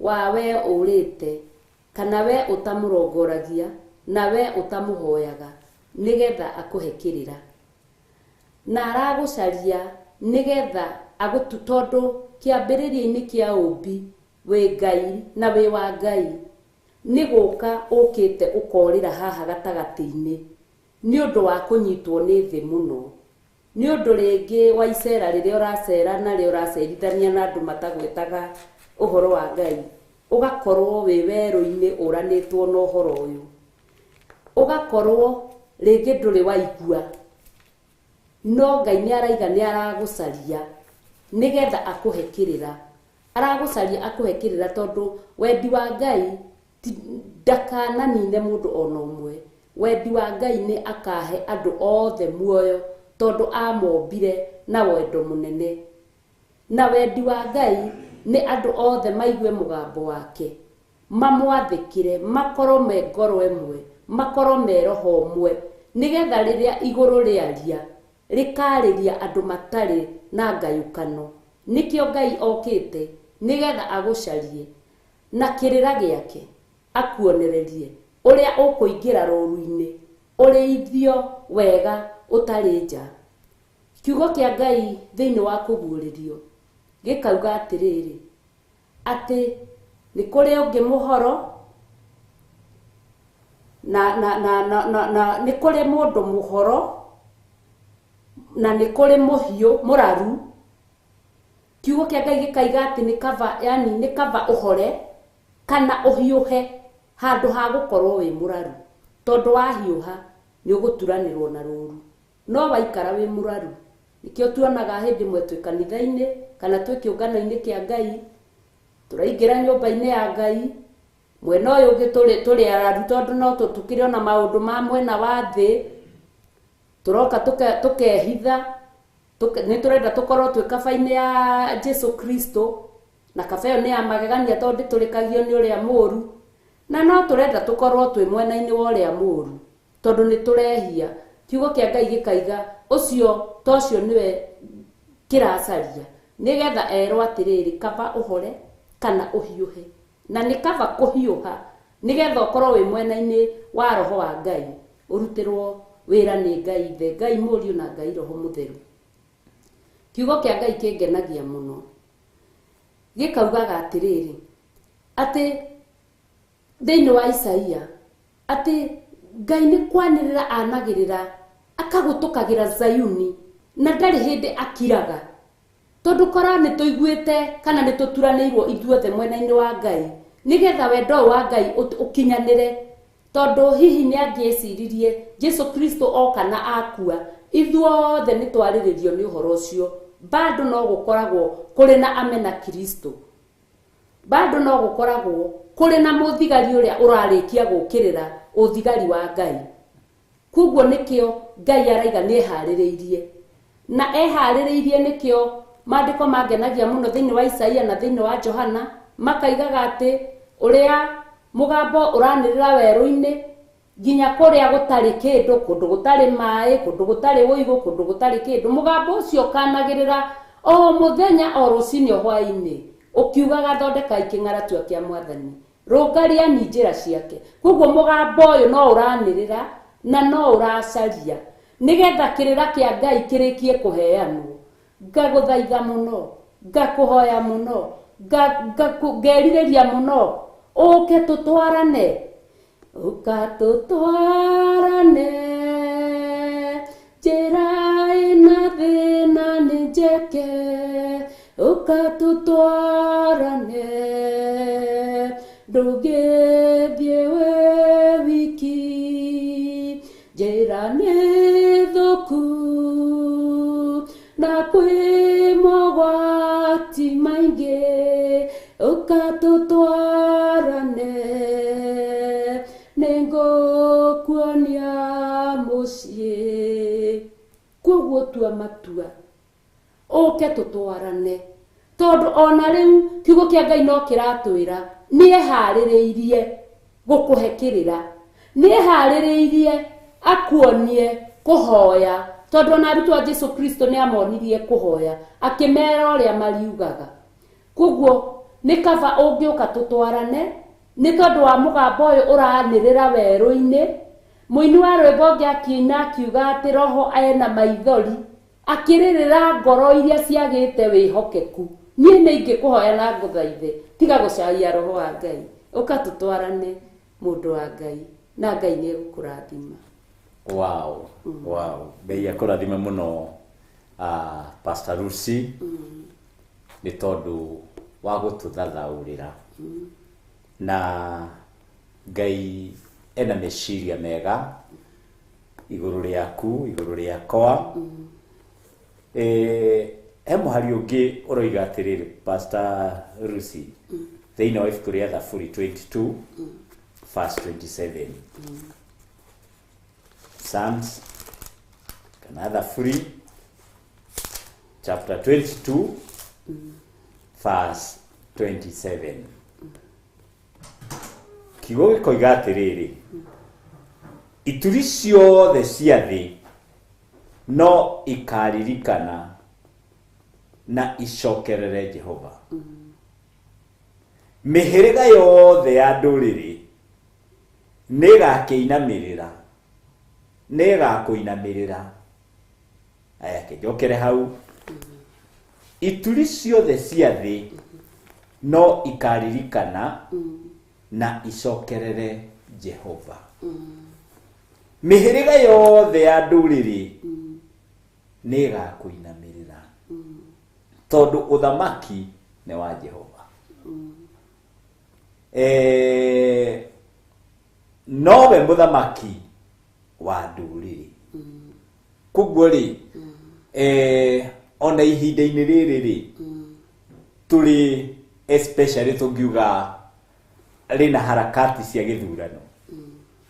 wa we ũrĩte kana we ũtamũrongoragia na we ũtamũhoyaga nĩgetha akũhe kĩrĩra, na aragũcaria nĩgetha tondũ kĩambĩrĩria-inĩ kĩa ũmbi wĩ Ngai na wĩ wa Ngai nĩ gũka ũkĩte ũkorĩra haha gatagatĩ-inĩ nĩ ũndũ wa kũnyitwo nĩ thĩ mũno, nĩ ũndũ rĩngĩ wa icera rĩrĩa ũracera narĩo ũracerithania na andũ matagwĩtaga ũhoro wa Ngai, ũgakorwo wĩ werũ-inĩ ũranĩtwo na ũhoro ũyũ, ũgakorwo rĩngĩ ndũrĩ waigua, no Ngai nĩ araiga nĩ aragũcaria nĩgetha akũhe kĩrĩra, aragũcaria akũhe kĩrĩra tondũ wendi wa Ngai ndakananine mũndũ ona ũmwe. Wendi wa Ngai nĩ akahe andũ othe muoyo tondũ amombire na wendo mũnene, na wendi wa Ngai nĩ andũ othe maigue mũgambo wake, mamwathĩkĩre, makorwo me ngoro ĩmwe, makorwo me roho ũmwe, nĩgetha rĩrĩa igũrũ rĩaria rĩkarĩria andũ matarĩ na ngayũkano. Nĩkĩo Ngai okĩte nĩgetha agũcarie na kĩrĩra gĩake akuonererie ũrĩa ũkũingĩra rũru-inĩ ũrĩithio wega ũtarĩ nja. Kiugo kĩa Ngai thĩinĩ wa kũguũrĩrio gĩkauga atĩrĩrĩ atĩ nĩ kũrĩ ũngĩ mũhoro na nĩ kũrĩ mũndũ mũhoro na nĩ kũrĩ mũhiũ mũraru. Kiugo kĩa Ngai gĩkaiga atĩ nĩ kaba, yani nĩ kaba ũhore kana ũhiũhe handũ ha gũkorwo wĩ mũraru, tondũ wahiũha nĩ ũgũturanĩrwo na rũru, no waikara wĩ mũraru. Nĩkĩo tuonaga hĩndĩ ĩmwe twĩ kanitha-inĩ kana twĩ kĩũngano-inĩ kĩa Ngai, tũraingĩra nyũmba-inĩ ya Ngai, mwena ũyũ ũngĩ tũrĩ araru tondũ no tũkĩrĩ ona maũndũ ma mwena wa thĩ, tũroka tũkehitha, nĩ tũrenda tũkorwo twĩ kaba-inĩ ya Jesu Kristo, na kaba ĩyo nĩ ya magegania tondũ tũrĩkagio nĩ ũrĩa mũũru, na no tũrenda tũkorwo twĩ mwena-inĩ wa ũrĩa mũũru tondũ nĩ tũrehia. Kiugo kĩa Ngai gĩkaiga ũcio tocio nĩwe kĩracaria nĩgetha erwo atĩrĩrĩ kaba ũhore kana ũhiũhe, na nĩ kaba kũhiũha nĩgetha ũkorwo wĩ mwena-inĩ wa roho wa Ngai, ũrutĩrwo wĩra nĩ Ngai Ithe, Ngai Mũriũ na Ngai Roho Mũtheru. Kiugo kĩa Ngai kĩngenagia mũno, gĩkaugaga atĩrĩrĩ atĩ thĩinĩ wa Isaia atĩ Ngai nĩ kwanĩrĩra anagĩrĩra akagũtũkagĩra Zayuni na ndarĩ hĩndĩ akiraga, tondũ korwo nĩ tũiguĩte kana nĩ tũturanĩirwo ithuothe mwena-inĩ wa Ngai nĩgetha wendo wa Ngai ũkinyanĩre, tondũ hihi nĩ angĩciririe Jesu Kristo oka na akua ithuothe nĩ twarĩrĩrio nĩ ũhoro ũcio, bado no gũkoragwo kũrĩ na amena Kristo, bado no gũkoragwo kũrĩ na mũthigari ũrĩa ũrarĩkia gũkĩrĩra ũthigari wa Ngai. Kuguo nĩkĩo Ngai araiga nĩ eharĩrĩirie, na eharĩrĩirie nĩkĩo maandĩko mangenagia mũno thĩinĩ wa Isaia na thĩinĩ wa Johana makaigaga atĩ ũrĩa mũgambo ũranĩrĩra werũ-inĩ nginya kũrĩa gũtarĩ kĩndũ, kũndũ gũtarĩ maĩ, kũndũ gũtarĩ ũigũ, kũndũ gũtarĩ kĩndũ, mũgambo ũcio ũkanagĩrĩra o mũthenya o rũcinĩ o hwaĩ-inĩ ũkiugaga thondekai kĩng'aratua kĩa Mwathani, rũngariani njĩra ciake. Kuguo mũgambo ũyũ no ũranĩrĩra na no ũracaria nĩgetha kĩrĩra kĩa Ngai kĩrĩkie kũheanwo. Ngagũthaitha mũno, ngakũhoya mũno, ngerirĩria mũno, ũke tũtwarane, ũka tũtwarane, njĩra ĩna thĩna nĩ njeke, ũka tũtwarane, ndũngĩthiĩ wĩ wiki, njĩra nĩ thũku na kwĩ mogwati maingĩ, ũka tũtwarane, nĩngũkuonia mũciĩ. Kuoguo tua matua, ũke tũtwarane, tondũ ona rĩu kiugo kĩa Ngai no kĩratwĩra nĩ eharĩrĩirie gũkũhe kĩrĩra, nĩ eharĩrĩirie akuonie kũhoya tondu na arutwo a Jesu Kristo ni amonirie kuhoya akimera uria mariugaga. Koguo ni kaba ungiuka tutwarane ni tondu wa mugambo uyu uranirira weru-ini. Muini wa rwimbo ngiakina akiuga ati roho ena maithori akiririra ngoro iria ciagite wihokeku. Nie ni ingikuhoya na nguthaithe tiga gucaria roho wa Ngai, uka tutwarane mundu wa Ngai na Ngai ni egukurathima. Wow. Wow. Ngai akurathime muno Pastor Lucy. Ni tondu wa gututhathaurira. Na Ngai ena meciria mega iguru riaku, iguru riakwa. He muhari ungi uroiga atiriri Pastor Lucy thiini wa ibuku ria Thaburi 22 verse 27. Psalms kana Thaburi chapter 22 verse 27. Kiugo gikoiga atiriri, ituri ciothe cia thi no ikaririkana na icokerere Jehova. Mihiriga yothe ya nduriri nigakiinamirira, nigakuinamirira. Aya kijokere hau, ituri ciothe cia thi no ikaririkana na icokerere Jehova. Mihiriga yothe ya nduriri nigakuinamirira, tondu uthamaki ni wa Jehova. Nowe muthamaki wa nduriri. Koguo ri ona ihinda-ini riri ri turi especially tungiuga rina harakati cia githurano.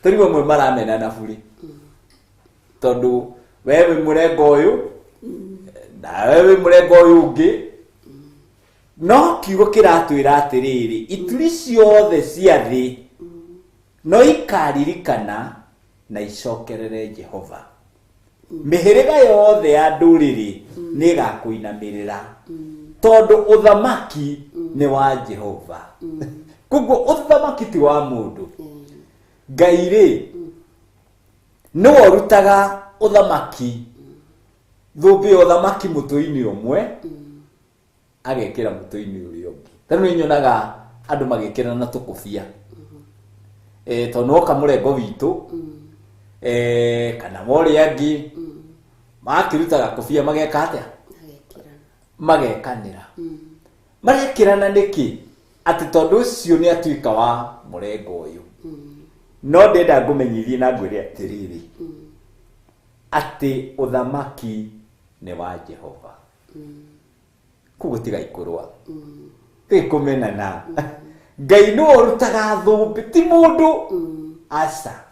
Turi bamwe maramena na buri, tondu wewe murengo uyu na wewe murengo uyu ungi, no kiugo kiratwira atiriri, ituri ciothe cia thi no ikaririkana na icokerere Jehova. Mihiriga yothe ya nduriri nigakuinamirira, tondu uthamaki ni wa Jehova. Koguo uthamaki ti wa mundu. Ngai ri no orutaga uthamaki, thumbi uthamaki mutu-ini umwe agekira mutu-ini uria ungi. Tano nyonaga andu magekira na tukufia tondu oka murengo witu kana mori angi makirutaga kufia mageka atia, magekanira. Marekirana niki ati tondu ucio ni atuika wa murengo uyu. No ndenda ngumenyithie na ngwire atiriri ati uthamaki ni wa Jehova. Kugo tiga ikurwa tikumenana. Ngai no orutaga thumbi ti mundu asa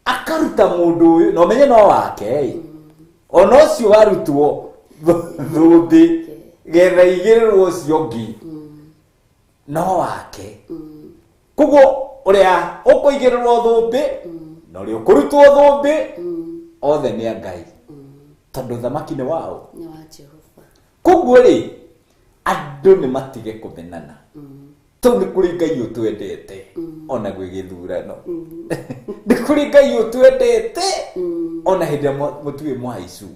akaruta mundu uyu no menye no wake ono cio warutwo thumbi getha igirirwo cio ngi no wake. Kugo uria ukuigirirwo thumbi no uri ukurutwo thumbi othe ni Ngai, tondu thamaki ni wao, ni wa Jehova. Kugo ri andu ni matige kumenana. Tondu ni kuri Ngai utwendete ona gwi githurano. Ni kuri Ngai utwendete ona hindi mutue mwaicu.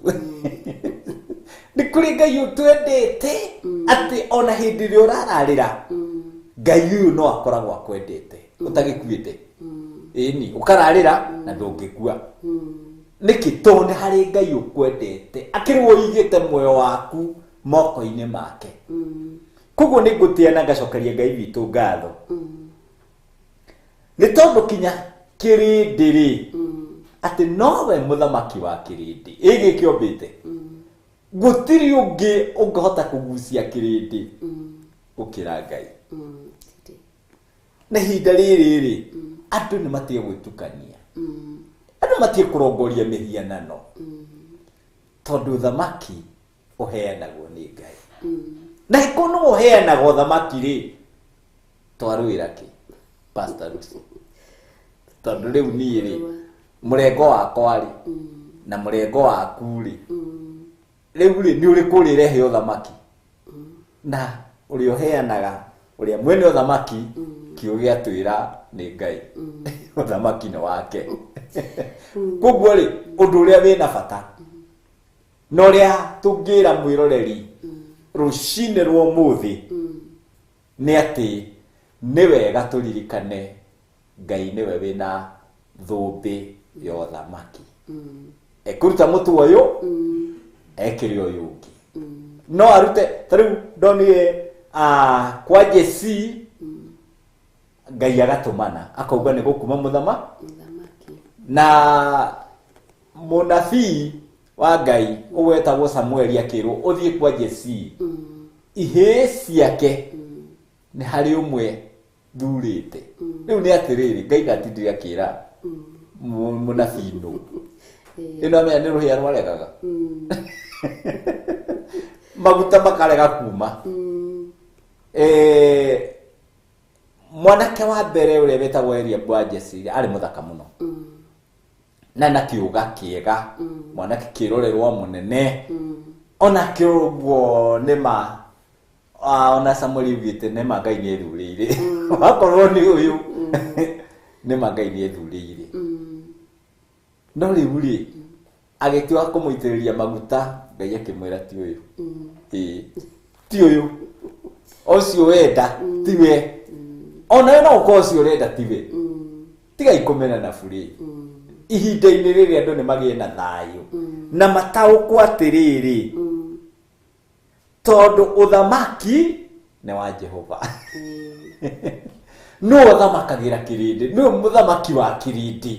Ni kuri Ngai utwendete ati ona hindi ri urararira Ngai uyu no akoragwo akwendete utagikuite. Ni ukararira na ndungikua. Niki tondu hari Ngai ukwendete akirwo igite moyo waku moko-ini make. Kugo ni ngutia na ngacokeria Ngai witu ngatho. Ni tondu kinya kirindiri ati nowe muthamaki wa kirindi igi kiombite. Gutiri ungi ungehota kugucia kirindi ukira Ngai. Na hinda riri andu ni matie gwitukania, andu matie kurongoria mihianano, tondu thamaki uheanagwo ni Ngai. Na ikono uheanagwo thamaki ri twarwira ki Pastor Lucy, tondu riu ni ri murengo wakwa ri na murengo waku ri riu ri ni uri kuri rehe uthamaki na uri oheanaga uri mwene uthamaki kiugia twira ni Ngai uthamaki ni wake koguo ri undu uria wina bata no ria tungira mwiroreri rucine rwa muthi ni ati ni wega turirikane Ngai niwe wina thumbi ya uthamaki ekuruta mutu uyu ekiri uyu ungi no arute tariu ndonire kwa Jesi Ngai agatumana akauga ni gukuma muthamaki na munabii wa Ngai ugwetagwo Samueli akirwo uthie kwa Jesi ihe ciake ni hari umwe thurite riu ni atiriri Ngai ndatindire akira munabii no ino amenya ni ruhia rwaregaga maguta makarega kuma mwanake wa mbere uria wetagwo Eliabu wa Jesi ari muthaka muno na na kiuga kiega mwanake kirorerwa munene ona kiugo nima ona Samueli ugite nima Ngai ni ethurire wakorwo ni uyu nima Ngai ni ethurire no riu ri agitua kumuitiriria maguta Ngai akimwira ti uyu ti uyu ocio wenda tiwe ona no ukocio urenda tiwe tiga ikomena na buri ihinda-inĩ rĩrĩa andũ nĩmagĩe na thayũ na mataũkwo atĩrĩrĩ tondũ ũthamaki nĩ wa Jehova nĩwe ũthamakagĩra kĩrĩndĩ nĩwe mũthamaki wa kĩrĩndĩ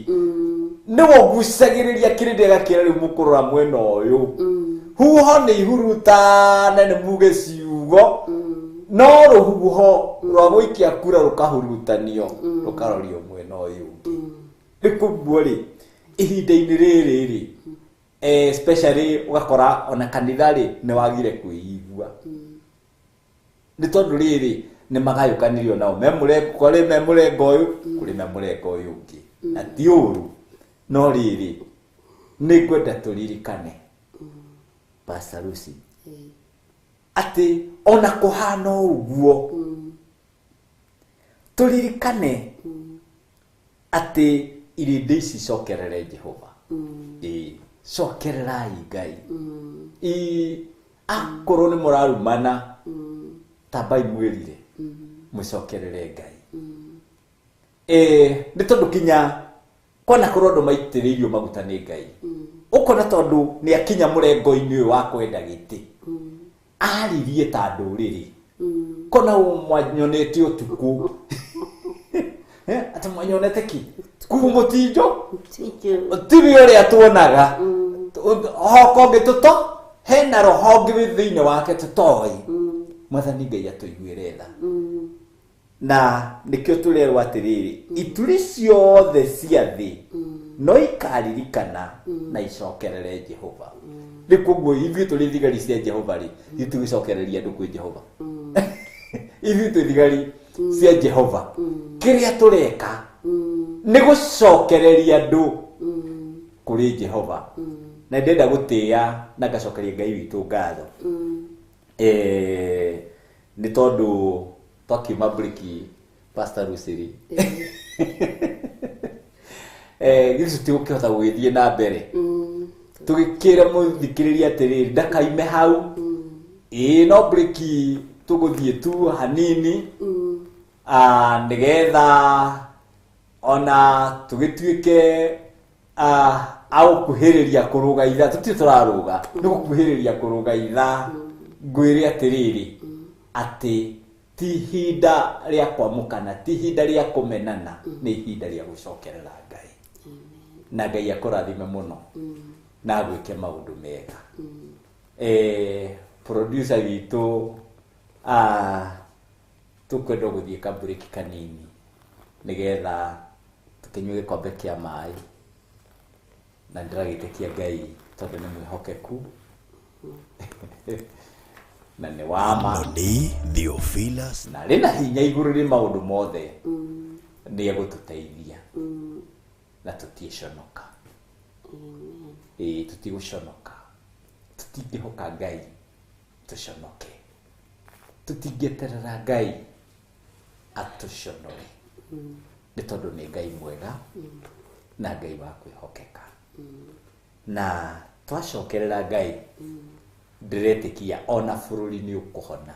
nĩwe ũgucagĩrĩria kĩrĩndĩ agakĩra rĩu mũkũrora mwena ũyũ huho nĩ ihurutana nĩ muge ciugo no rũhuho rwa gũikia kura rũkahurutanio rũkarorio mwena ũyũ ũngĩ rĩkuguo rĩ ihinda-inĩ rĩrĩ rĩ especially ugakora ona kanitha rĩ nĩ wagire kwĩigua nĩ tondũ rĩrĩ nĩ magayũkanirio nao kũrĩ me mũrengo ũyũ kũrĩ me mũrengo ũyũ ũngĩ na ti ũru no rĩrĩ nĩ ngwenda tũririkane Pastor Lucy atĩ ona kũhana ũguo tũririkane atĩ irinde ici cokerere Jehova cokererai Ngai akorwo nĩ mũrarumana tambai mwĩrire mũcokerere Ngai nĩ tondũ kinya kwana korwo andũ maitĩrĩirio maguta nĩ Ngai ũkona tondũ nĩ akinya mũrengo-inĩ ũyũ wa kwenda gĩtĩ aririe ta ndũrĩrĩ kona mwanyonete ũtukũ ati mwanyonete ki kumũtinjo tibi ũrĩa tuonaga hokonge tuto hena rohonge thĩinĩ wake tutoĩ mwathani Ngai atũiguĩre tha na nĩkĩo tũrerwo atĩrĩrĩ ituri ciothe cia thĩ no ikaririkana na icokerere Jehova rĩkuguo ithuĩ tũrĩ thigari cia Jehova rĩ itũgĩcokereria andũ kwĩ Jehova ithuĩ twĩ thigari cia Jehova kĩrĩa tũreka nĩ gũcokereria andũ kũrĩ Jehova na ndenda gũtĩa na ngacokeria Ngai witũ ngatho nĩ tondũ twakiuma breki Pastor Lucy gĩcu tigũkĩhota gũgĩthiĩ na mbere tũgĩkĩra mũthikĩrĩria atĩrĩrĩ ndakaime hau no breki tũgũthiĩ tu hanini nĩgetha ona tũgĩtuĩke agũkuhĩrĩria kũrũga itha tũtirĩ tũrarũga nĩ gũkuhĩrĩria kũrũga itha ngwĩre atĩrĩrĩ atĩ ti ihinda rĩa kwamũkana ti ihinda rĩa kũmenana nĩ ihinda rĩa gũcokerera Ngai na Ngai akũrathime mũno na gwĩke maũndũ mega producer witũ tukwenda gũthiĩ kabureki kanini nĩgetha tũkĩnyue gĩkombe kĩa maĩ na ndĩragĩtĩkia Ngai tondũ nĩ mwĩhokeku na nĩ wama Theophilus na rĩna hinya igũrũ rĩ maũndũ mothe nĩ egũtũteithia na tũtiĩconoka Tutigũconoka, tũtingĩhoka Ngai tũconoke, tũtingĩeterera Ngai atũconore, nĩ tondũ nĩ Ngai mwega na Ngai wa kwĩhokeka. Na twacokerera Ngai, ndĩretĩkia ona bũrũri nĩ ũkũhona,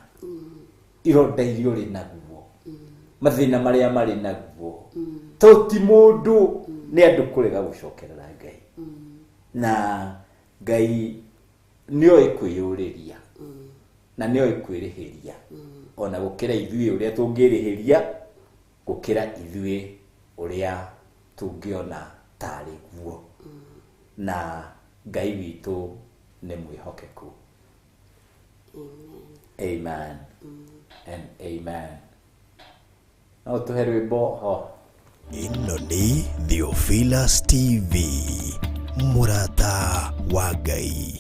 ironda iria ũrĩ naguo, mathĩna marĩa marĩ naguo, tondũ ti mũndũ, nĩ andũ kũrega gũcokerera Ngai. Na Ngai nĩoĩ kwĩyũrĩria na nĩoĩ kwĩrĩhĩria, ona gũkĩra ithuĩ ũrĩa tũngĩrĩhĩria, gũkĩra ithuĩ ũrĩa tũngĩona tarĩ guo. Na Ngai witũ nĩ mwĩhokeku. Amen and amen. No tũhe rwĩmbo ho. Ĩno nĩ Theophilus TV, mũrata wa Ngai.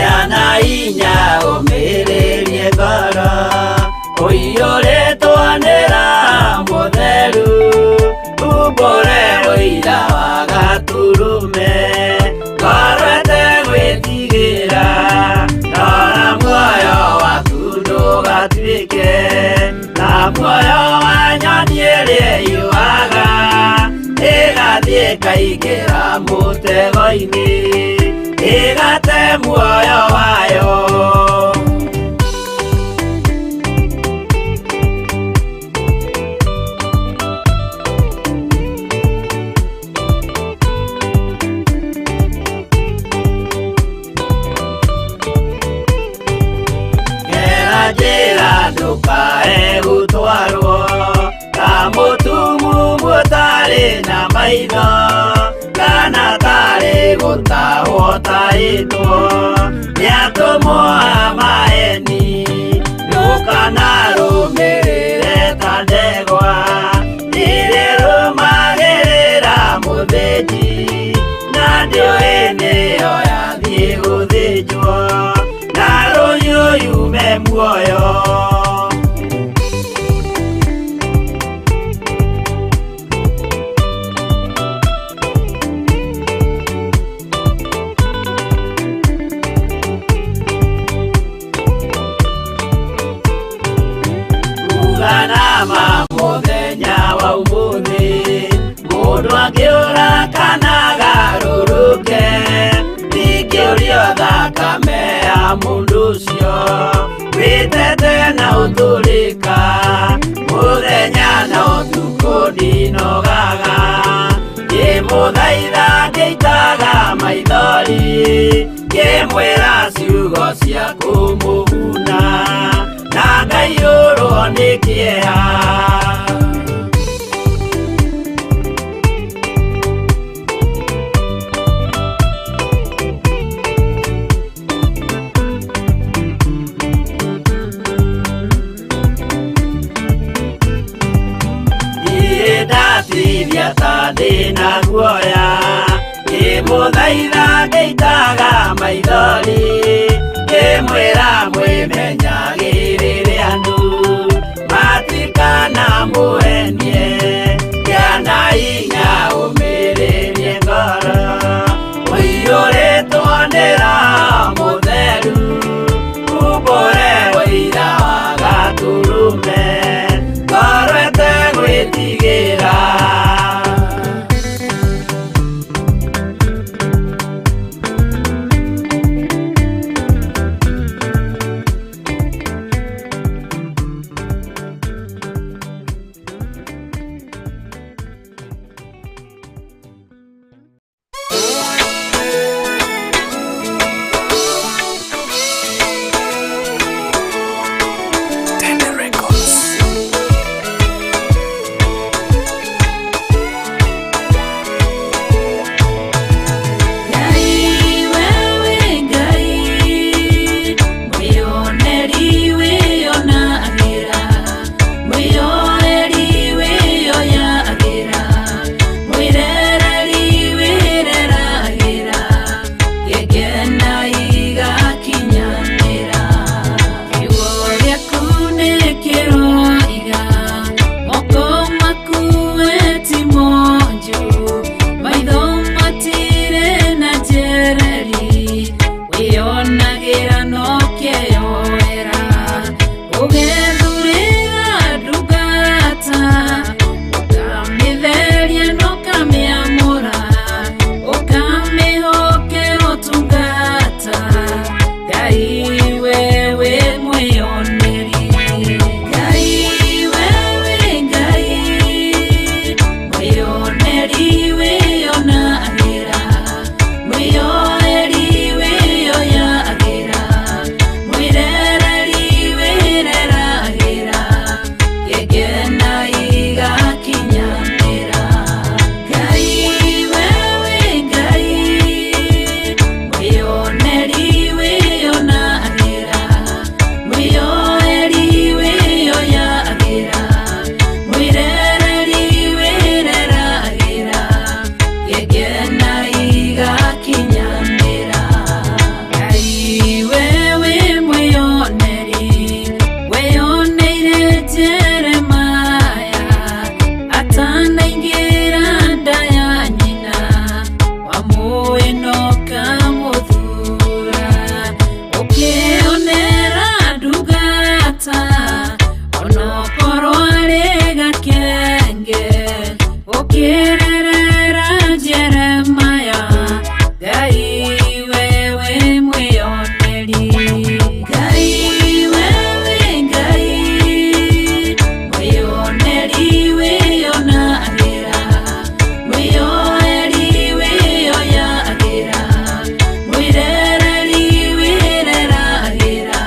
Yana inya ũmĩrĩrie ngoro, ũiyũrĩtwo nĩ Roho Mũtheru, umbũre ũira wa Gatũrũme, ngoro ĩtegwĩtigĩra, rora muoyo waku ndũgatuĩke ta muoyo wa nyoni ĩrĩa ĩyũaga, ĩgathiĩ ĩkaingĩra mũtego-inĩ, ĩgate muoyo wayo. Gera njĩra ndũkae gũtwarwo ta mũtumumu ũtarĩ na maitho, kana tarĩ gũtahwo tahĩtwo nĩ atũmwo a maheeni, ndũkanarũmĩrĩre ta ndegwa ĩrĩa ĩrũmagĩrĩra mũthĩnji, na ndĩũĩ nĩyo yathiĩ gũthĩnjwo na rũhiũ yume muoyo. Nama mũthenya wa ũmũthĩ, mũndũ angĩũra kana agarũrũke, ndingĩũrio thakame ya mũndũ ũcio, wĩtete na ũtũrĩka, mũthenya na ũtukũ ndinogaga, ngĩmũthaitha ngĩitaga maithori, ngĩmwĩra ciugo cia kũmũguna, na ngaiyũrwo nĩ kĩeha. Ndatithia ta ndĩna guoya, ngĩmũthaitha ngĩitaga maithori, ngĩmwĩra mwĩmenyagĩrĩre andũ matikana mũhenie, gĩana hinya ũmĩrĩrie ngoro, ũiyũrĩtwo nĩ Roho Mũtheru, umbũre ũira wa Gatũrũme, ngoro ĩtegwĩtigĩra. ukirerera Jeremaya Ngai wewe mwioneri Ngai wewe Ngai mwioneri wĩyonagĩra mwĩyoeri wĩyoyagĩra mwĩrereri wĩreragĩra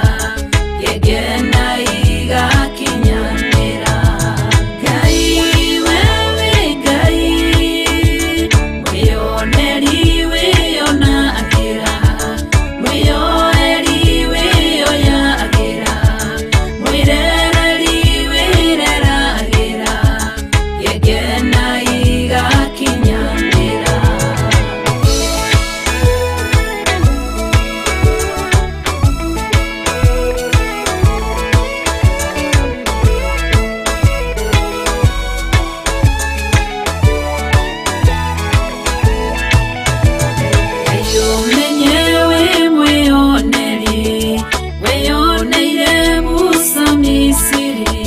gĩkena igakinyanĩra Ngai wewe Ngai mwĩyoneri wĩyonagĩra mwĩyoeri wĩyoyagĩra mwĩrereri wĩreragĩra gĩkena igakinyanĩra Umenye we mwĩyoneri wĩyoneire Musa Misiri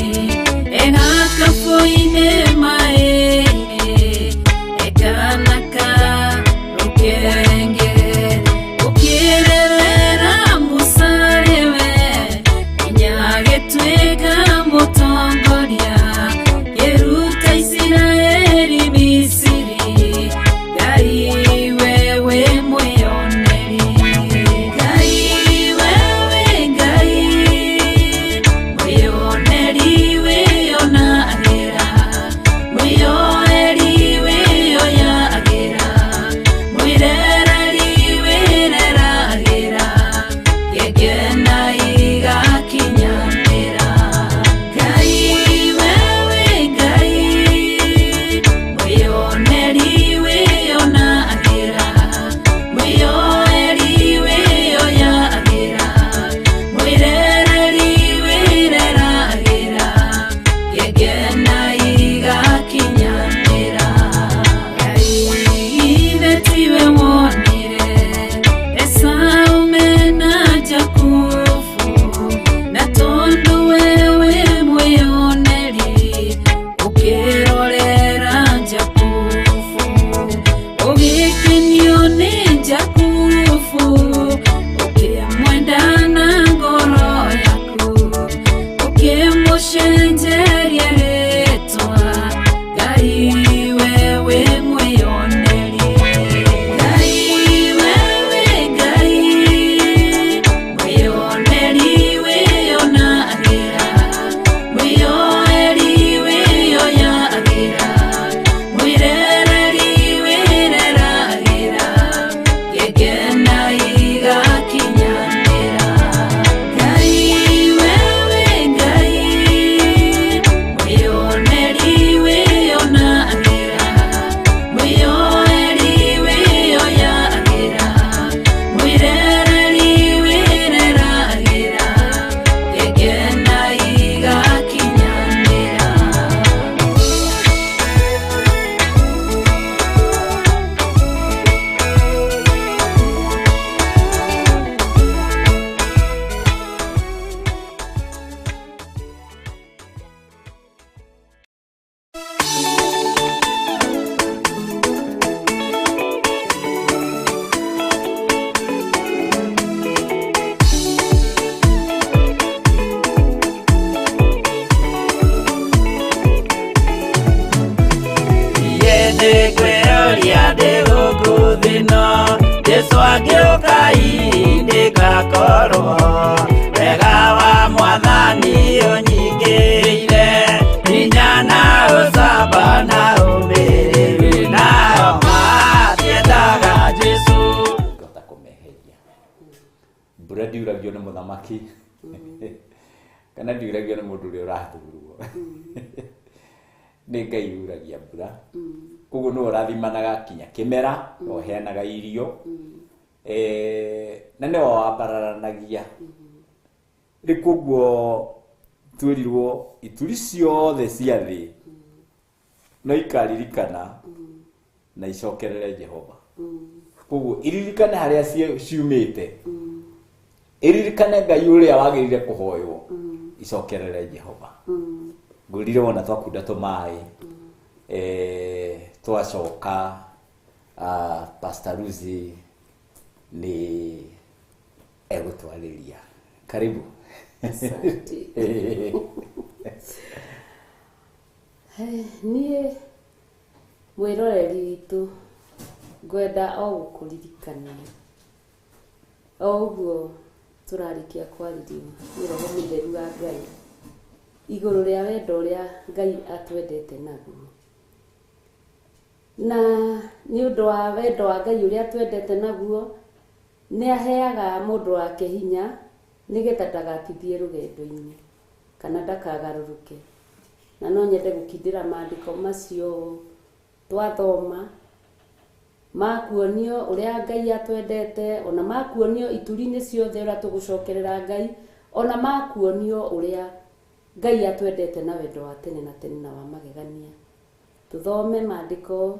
egakabu-inĩ maĩ-inĩ ekanaka rũkenge ũkĩrerera Musa rĩwe nginya agĩtuĩka mũtongoria kĩruta Isiraeli Misiri Ngai wewe mwĩyoneri Ngai wewe Ngai mwĩyoneri wĩyonagĩra mwĩyoeri wĩyoyagĩra mwĩrereri wĩreragĩra gĩkena igakinyanĩra Ngai wewe Ngai mwĩyoneri wĩyonagĩra mwĩyoeri wĩyoyagĩra mwĩrereri wĩreragĩra gĩkena igakinyanĩra Ngai ithe tiwe wonire Esau mena Jakubu na tondũ wewe mwĩyoneri ũkĩrorera Jakubu ũgĩkenio nĩ Jakubu ũkĩmwenda na ngoro yaku ũkĩmũcenjeria rĩtwa Ngai wewe mwĩyoneri Ngai wewe Ngai mwĩyoneri wĩyonagĩra mwĩyoeri wĩyoyagĩra mwĩrereri wĩreragĩra gĩkena igakinyanĩra Ngai wewe Ngai mwĩyoneri wĩyonagĩra mwĩyoeri wĩyoyagĩra mwĩrereri wĩreragĩra gĩkena igakinyanĩra ndĩkwĩyũria ndĩ gũkũ thĩ ĩno Jesũ agĩũka ihinda ngakorwo wega wa Mwathani ũnyingĩrĩire hinya na ũcamba na ũmĩrĩru nao matiendaga Jesũ ngota kũmeheria mbura ndiuragio nĩ mũthamaki kana ndiuragio nĩ mũndũ ũrĩa ũrathurwo nĩ Ngai yuragia mbura koguo nĩwe ũrathimanaga kinya kĩmera na ũheanaga irio na nĩwe wambararanagia rĩ koguo twĩrirwo ituri ciothe cia thĩ no ikaririkana na icokerere Jehova koguo iririkane harĩa ciumĩte iririkane Ngai ũrĩa wagĩrĩire kũhoywo icokerere Jehova ngũrire wona twakunda tũmaĩ twacoka Pastor Lucy ni egutwariria. Karibu. Asante. Niĩ mwĩroreri witũ ngwenda o gũkũririkania o ũguo tũrarĩkia kwarĩrio nĩ Roho Mũtheru wa Ngai igũrũ rĩa wendo ũrĩa Ngai atwendete naguo, na nĩ ũndũ wa wendo wa Ngai ũrĩa atwendete naguo nĩ aheaga mũndũ wake hinya nĩgetha ndagatithie rũgendo-inĩ kana ndakagarũrũke. Na no nyende gũkindĩra maandĩko macio twathoma makuonio ũrĩa Ngai atwendete, ona makuonio ituri-inĩ ciothe ũrĩa tũgũcokerera Ngai, ona makuonio ũrĩa Ngai atwendete na wendo wa tene na tene na wa magegania. Tuthome maandĩko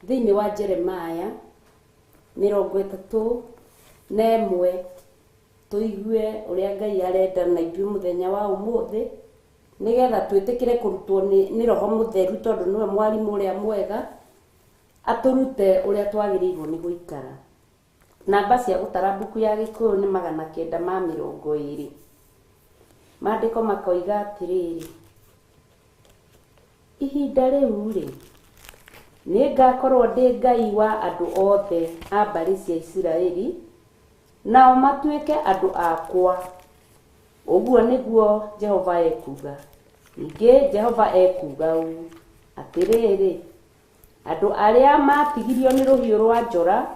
thĩinĩ wa Jeremaya 31 tuigue ũrĩa Ngai arenda na ithuĩ mũthenya wa ũmũthĩ nĩgetha twĩtĩkĩre kũrutwo nĩ Roho Mũtheru, tondũ nĩwe mwarimũ ũrĩa mwega atũrute ũrĩa twagĩrĩirwo nĩ gũikara. Namba cia gũtara mbuku ya Gĩkũyũ nĩ 920. Maandĩko makoiga atĩrĩrĩ: ihinda rĩu-rĩ, nĩ ngakorwo ndĩ Ngai wa andũ othe a mbarĩ cia Isiraeli, nao matuĩke andũ akwa. Ũguo nĩguo Jehova ekuga. Ningĩ Jehova ekuga ũũ atĩrĩrĩ: andũ arĩa matigirio nĩ rũhiũ rwa njora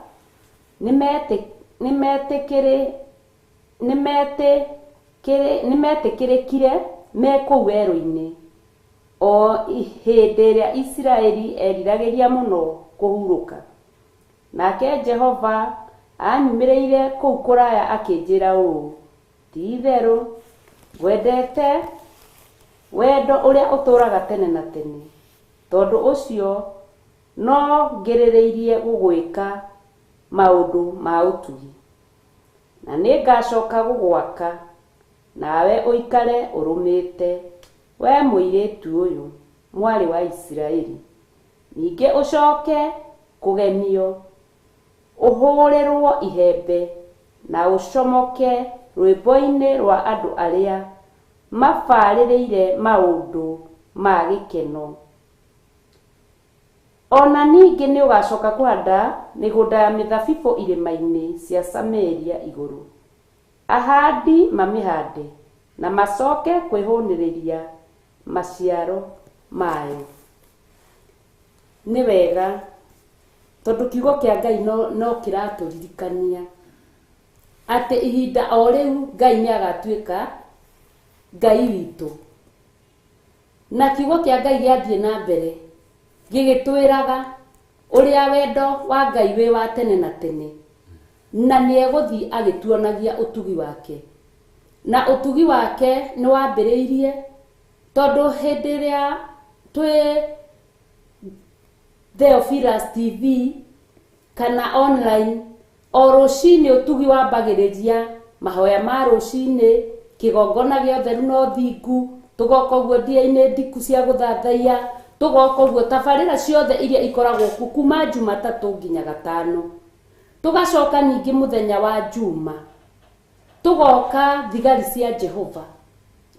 nĩmetĩkĩrĩkire me kũu werũ-inĩ, o hĩndĩ ĩrĩa Isiraeli eriragĩria mũno kũhurũka. Nake Jehova anyumĩrĩire kũu kũraya akĩnjĩra ũũ: ti-itherũ ngwendete wendo ũrĩa ũtũũraga tene na tene, tondũ ũcio no ngĩrĩrĩirie gũgwĩka maũndũ ma ũtugi. Na nĩ ngacoka gũgwaka, nawe ũikare ũrũmĩte, we mũirĩtu ũyũ, mwarĩ wa Isiraeli. Ningĩ ũcoke kũgemio, ũhũrĩrwo ihembe, na ũcomoke rwĩmbo-inĩ rwa andũ arĩa mabarĩrĩire maũndũ ma gĩkeno. Ona ningĩ nĩ ũgacoka kũhanda mĩgũnda ya mĩthabibũ irĩma-inĩ cia Samaria igũrũ. Ahandi mamĩhande na macoke kwĩhũnĩrĩria maciaro mayo. Nĩ wega tondũ kiugo kĩa Ngai no kĩratũririkania atĩ ihinda o rĩu Ngai nĩ agatuĩka Ngai witũ. Na kiugo kĩa Ngai gĩathiĩ na mbere gĩgĩtwĩraga ũrĩa wendo wa Ngai wĩ wa tene na tene, na nĩ egũthiĩ agĩtuonagia ũtugi wake. Na ũtugi wake nĩ wambĩrĩirie tondũ hĩndĩ ĩrĩa twĩ Theophilus TV kana online, o rũcinĩ ũtugi wambagĩrĩria mahoya ma rũcinĩ, kĩgongona gĩa ũtheru na ũthingu, tũgoka ũguo ndia-inĩ ndiku cia gũthathaiya, tũgoka ũguo tabarĩra ciothe iria ikoragwo kuma Jumatatũ nginya Gatano. Tũgacoka ningĩ mũthenya wa Juma tũgoka thigari cia Jehova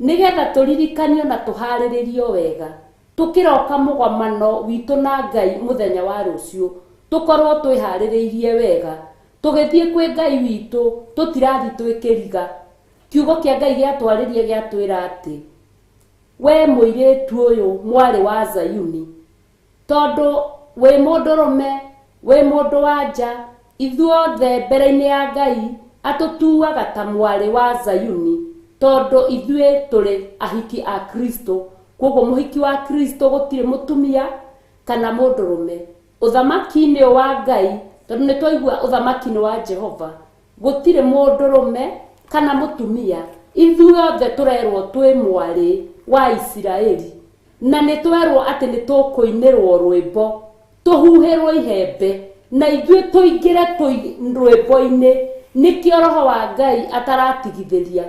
nĩgetha tũririkanio na tũharĩrĩrio wega, tũkĩroka mũgomano witũ na Ngai mũthenya wa rũciũ, tũkorwo twĩharĩrĩirie wega, tũgĩthiĩ kwĩ Ngai witũ tũtirathi twĩkĩriga. Kiugo kĩa Ngai gĩatwarĩria gĩatwĩra atĩ we mũirĩtu ũyũ, mwarĩ wa Zayuni, tondũ wĩ mũndũrũme, wĩ mũndũ wa nja, ithuothe mbere-inĩ ya Ngai atũtuaga ta mwarĩ wa Zayuni, tondũ ithuĩ tũrĩ ahiki a Kristo. Koguo mũhiki wa Kristo gũtirĩ mũtumia kana mũndũrũme. Ũthamaki-inĩ wa Ngai, tondũ nĩ twaigua ũthamaki-inĩ wa Jehova, gũtirĩ mũndũrũme kana mũtumia, ithuothe tũrerwo twĩ mwarĩ wa Isiraeli. Na nĩ twerwo atĩ nĩ tũkũinĩrwo rwĩmbo, tũhuhĩrwo ihembe, na ithuĩ tũingĩre rwĩmbo-inĩ. Nĩkĩo Roho wa Ngai ataratigithĩria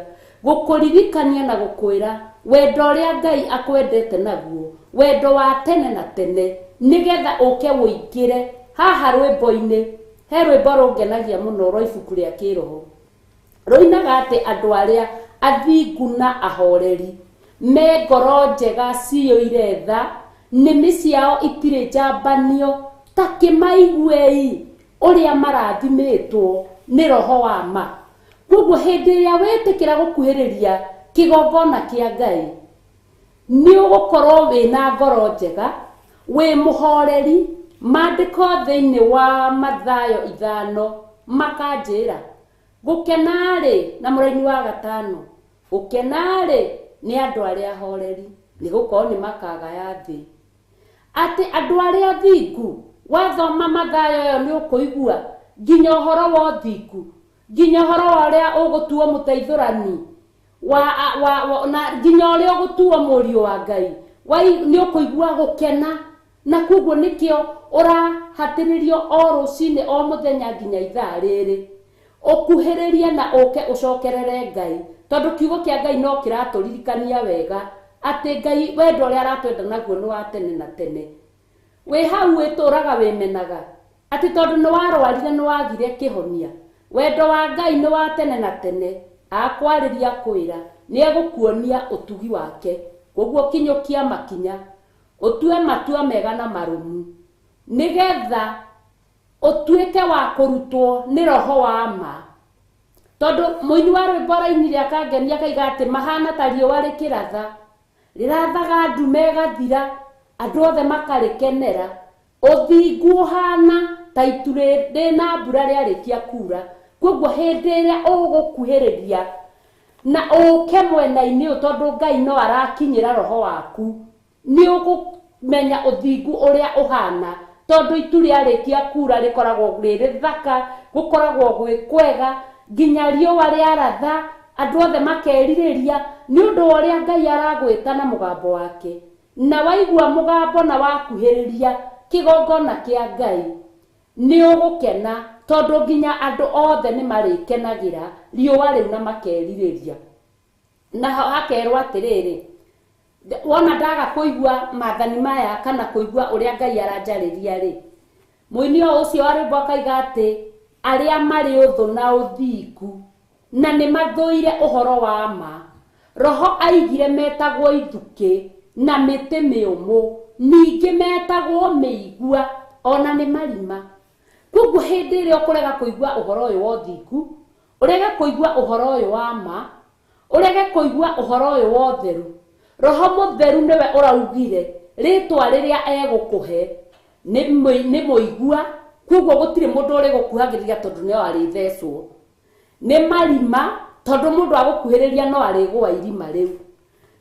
gũkũririkania na gũkwĩra wendo ũrĩa Ngai akwendete naguo, wendo wa tene na tene, nigetha uke wuingire haha rwimbo-ini. He rwimbo rungenagia muno rwa ibuku ria kiroho ruinaga ati andu aria athingu na ahoreri me ngoro njega ciyũire tha, nĩmĩ ciao itirĩ njambanio, ta kĩmaiguei ũrĩa marathimĩtwo nĩ roho wa ma. Koguo hĩndĩ ĩrĩa wĩtĩkĩra gũkuhĩrĩria kĩgongona kĩa Ngai, nĩ ũgũkorwo wĩna ngoro njega, wĩ mũhoreri. Maandĩko thĩinĩ wa Mathayo 5 makanjĩra gũkena-rĩ, na mũraini wa 5, gũkena-rĩ nĩ andũ arĩa ahoreri, nĩ gũkorwo nĩ makagaya thĩ. Atĩ andũ arĩa athingu, wathoma Mathayo ĩyo nĩ ũkũigua nginya ũhoro wa ũthingu, nginya ũhoro wa ũrĩa ũgũtuo mũteithũrani na nginya ũrĩa ũgũtuo mũriũ wa Ngai, nĩ ũkũigua gũkena. Na koguo nĩkĩo ũrahatĩrĩrio o rũcinĩ o mũthenya nginya ithaa rĩrĩ ũkuhĩrĩrie na ũke ũcokerere Ngai, tondũ kiugo kĩa Ngai no kĩratũririkania wega atĩ Ngai wendo ũrĩa aratwenda naguo nĩ wa tene na tene. Wĩ hau wĩtũraga wĩmenaga atĩ tondũ nĩ warwarire nĩ wagire kĩhonia. Wendo wa Ngai nĩ wa tene na tene, akwarĩria kwĩra nĩ egũkuonia ũtugi wake. Koguo kinyũkia makinya, ũtue matua mega na marũmu, nĩgetha ũtuĩke wa kũrutwo nĩ roho wa ma. Tondũ mũini wa rwĩmbo rainire akangenia akaiga atĩ mahana ta riũa rĩkĩratha, rĩrathaga ndume ĩgathira, andũ othe makarĩkenera. Ũthingu ũhana ta itu rĩna mbura rĩarĩkia kuura. Koguo hĩndĩ ĩrĩa ũgũkuhĩrĩria na ũke mwena-inĩ ũyũ, tondũ Ngai no arakinyĩra roho waku, nĩ ũkũmenya ũthingu ũrĩa ũhana, tondũ itu rĩarĩkia kuura rĩkoragwo rĩrĩ thaka, gũkoragwo gwĩ kwega, nginya riũa rĩaratha, andũ othe makerirĩria nĩ ũndũ wa ũrĩa Ngai aragwĩta na mũgambo wake. Na waigua mũgambo na wakuhĩrĩria kĩgongona kĩa Ngai, nĩ ũgũkena, tondũ nginya andũ othe nĩ marĩkenagĩra riũa rĩu na makerirĩria. Na hakerwo atĩrĩrĩ, wona ndaga kũigua maathani maya kana kũigua ũrĩa Ngai aranjarĩria-rĩ, mũini o ũcio wa rwĩmbo akaiga atĩ arĩa marĩ ũthũ na ũthingu na nĩ mathũire ũhoro wa ma, roho aigire metagwo ithukĩ na mĩtĩ mĩũmũ, ningĩ metagwo mĩigua, ona nĩ marima. Koguo hĩndĩ ĩrĩa ũkũrega kũigua ũhoro ũyũ wa ũthingu, ũrege kũigua ũhoro ũyũ wa ma, ũrege kũigua ũhoro ũyũ wa ũtheru, Roho Mũtheru nĩwe ũraugire rĩtwa rĩrĩa egũkũhe nĩ mũigua. Koguo gũtirĩ mũndũ ũrĩ gũkuhagĩrĩria tondũ nĩ arĩthecwo. Nĩ marima, tondũ mũndũ agũkuhĩrĩria no arĩgũa irima rĩu.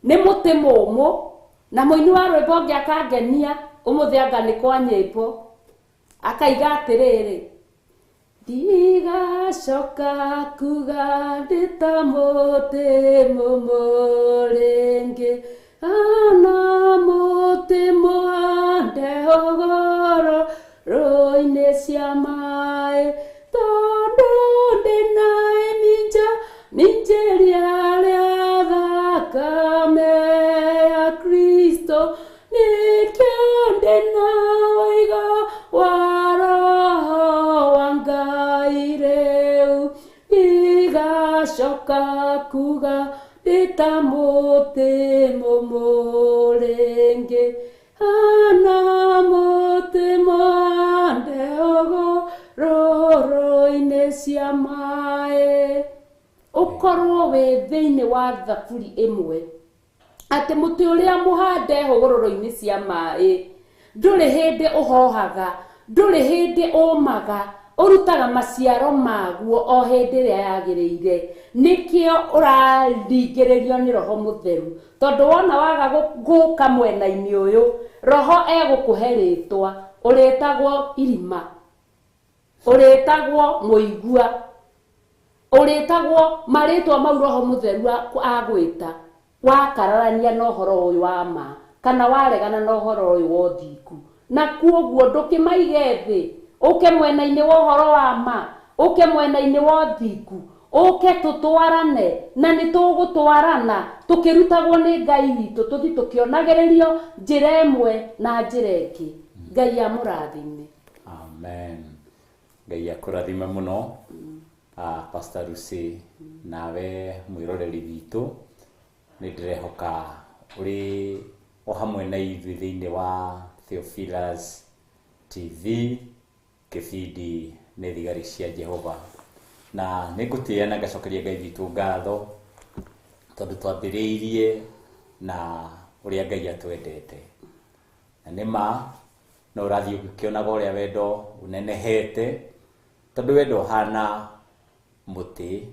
Nĩ mũtĩ mũũmũ, na mũini wa rwĩmbo ũngĩ akangenia ũmũthĩ anga nĩ kwa nyĩmbo, akaiga atĩrĩrĩ, ndigacoka kuga ndĩ ta mũtĩ mũmũ rĩngĩ, ana mũtĩ mwande hũgũrũrũ-inĩ cia maĩ, tondũ ndĩna minjĩria rĩa thakame ya Kristo, nĩkĩo ndĩna ũiga wa Roho wa Ngai rĩu, ndigacoka kuga ndĩ ta mũtĩ mũmũ rĩngĩ, ana mũtĩ mwande hũgũrũrũ-inĩ cia maĩ. Ũkorwo wĩ thĩinĩ wa thaburi ĩmwe atĩ mũtĩ ũrĩa mũhande hũgũrũrũ-inĩ cia maĩ ndũrĩ hĩndĩ ũhohaga, ndũrĩ hĩndĩ ũmaga, ũrutaga maciaro maguo o hĩndĩ ĩrĩa yagĩrĩire. Nĩkĩo ũraringĩrĩrio nĩ Roho Mũtheru, tondũ wona waga gũka mwena-inĩ ũyũ, Roho egũkũhe rĩtwa, ũrĩtagwo irima, ũrĩtagwo mũigua, ũrĩtagwo marĩtwa mau Roho Mũtheru agwĩta wakararania na ũhoro ũyũ wa ma, kana waregana na ũhoro ũyũ wa ũthingu. Na kuoguo ndũkĩmaige thĩ, ũke mwena-inĩ wa ũhoro wa ma, ũke mwena-inĩ wa ũthingu, ũke tũtwarane, na nĩ tũgũtwarana tũkĩrutagwo nĩ Ngai witũ, tũthi tũkĩonagĩrĩrio njĩra ĩmwe na njĩra ĩngĩ. Ngai amũrathime. Amen. Ngai akũrathime mũno. Pastor Lucy, nawe mwĩroreri witũ, nĩ ndĩrehoka ũrĩ o hamwe na ithuĩ thĩinĩ wa Theophilus TV, kĩbindi nĩ thigari cia Jehova. Na nĩ ngũtĩĩa na ngacokeria Ngai witũ ngatho tondũ twambĩrĩirie na ũrĩa Ngai atwendete. Na nĩ ma no ũrathiĩ ũkĩonaga ũrĩa wendo ũnenehete, tondũ wendo ũhana mũtĩ,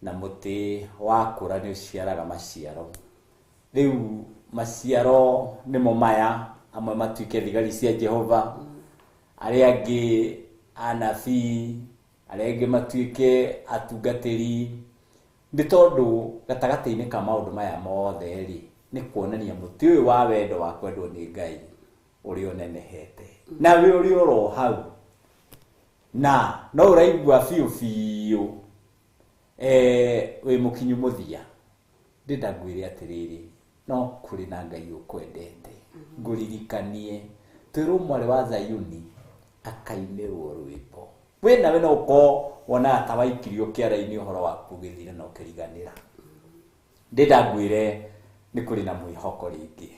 na mũtĩ wakũra nĩ ũciaraga maciaro. Rĩu maciaro nĩmo maya, amwe matuĩke thigari cia Jehova, arĩa angĩ anabii, arĩa angĩ matuĩke atungatĩri. Nĩ tondũ gatagatĩ-inĩ ka maũndũ maya mothe rĩ, nĩ kuonania mũtĩ ũyũ wa wendo wa kwendwo nĩ Ngai ũrĩa ũnenehete, na wĩ ũrĩa oro hau, na no ũraigua biũ biũ wĩ mũkinyu mũthia. Ndĩnda ngwĩre atĩrĩrĩ, no kũrĩ na Ngai ũkwendete. Ngũririkanie twĩrwo mwarĩ wa Zayuni akainĩrwo rwĩmbo. We nawe no ũkorwo wonaga ta waikirio kĩara-inĩ ũhoro waku ũgĩthira na ũkĩriganĩra. Ndĩnda ngwĩre nĩ kũrĩ na mwĩhoko rĩngĩ,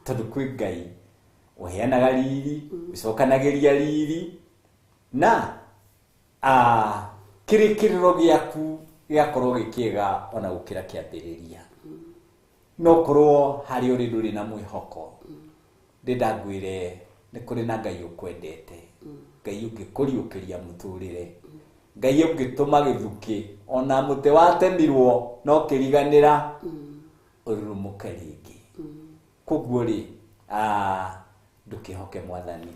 tondũ kwĩ Ngai ũheanaga riri, ũcokanagĩria riri, na kĩrĩkĩrĩro gĩaku gĩgakorwo gĩkĩega ona gũkĩra kĩambĩrĩria. No korwo harĩ ũrĩ ndũrĩ na mwĩhoko, ndĩnda ngwĩre nĩ kũrĩ na Ngai ũkwendete, Ngai ũngĩkũriũkĩria mũtũrĩre, Ngai ũngĩtũma gĩthukĩ ona mũtĩ watemirwo no kĩriganĩra ũrurumũke rĩngĩ. Koguo rĩ, ndũkĩhoke Mwathani.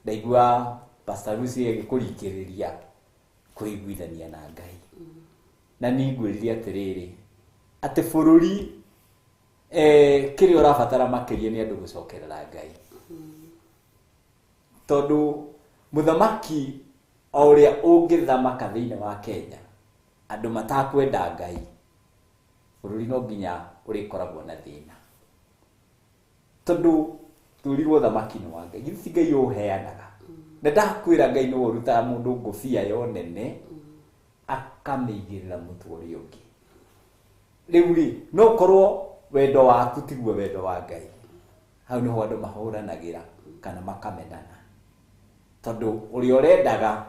Ndaigua Pastor Lucy agĩkũrikĩrĩria kũiguithania na Ngai, na niĩ ngwĩrire atĩrĩrĩ, atĩ bũrũri kĩrĩa ũrabatara makĩria nĩ andũ gũcokerera Ngai. Tondũ mũthamaki o ũrĩa ũngĩthamaka thĩinĩ wa Kenya, andũ matakwenda Ngai, bũrũri no nginya ũrĩkoragwo na thĩna. Tondũ tũrirwo thamaki nĩ wa Ngai, githĩ Ngai ũheanaga. Na ndakwĩra Ngai nĩ ũrutaga mũndũ ngũbia yo nene akamĩigĩrĩra mũtwe ũrĩa ũngĩ. Rĩu rĩ, no korwo wendo waku tiguo wendo wa Ngai, hau nĩho andũ mahũranagĩra kana makamenana. Tondũ ũrĩa ũrendaga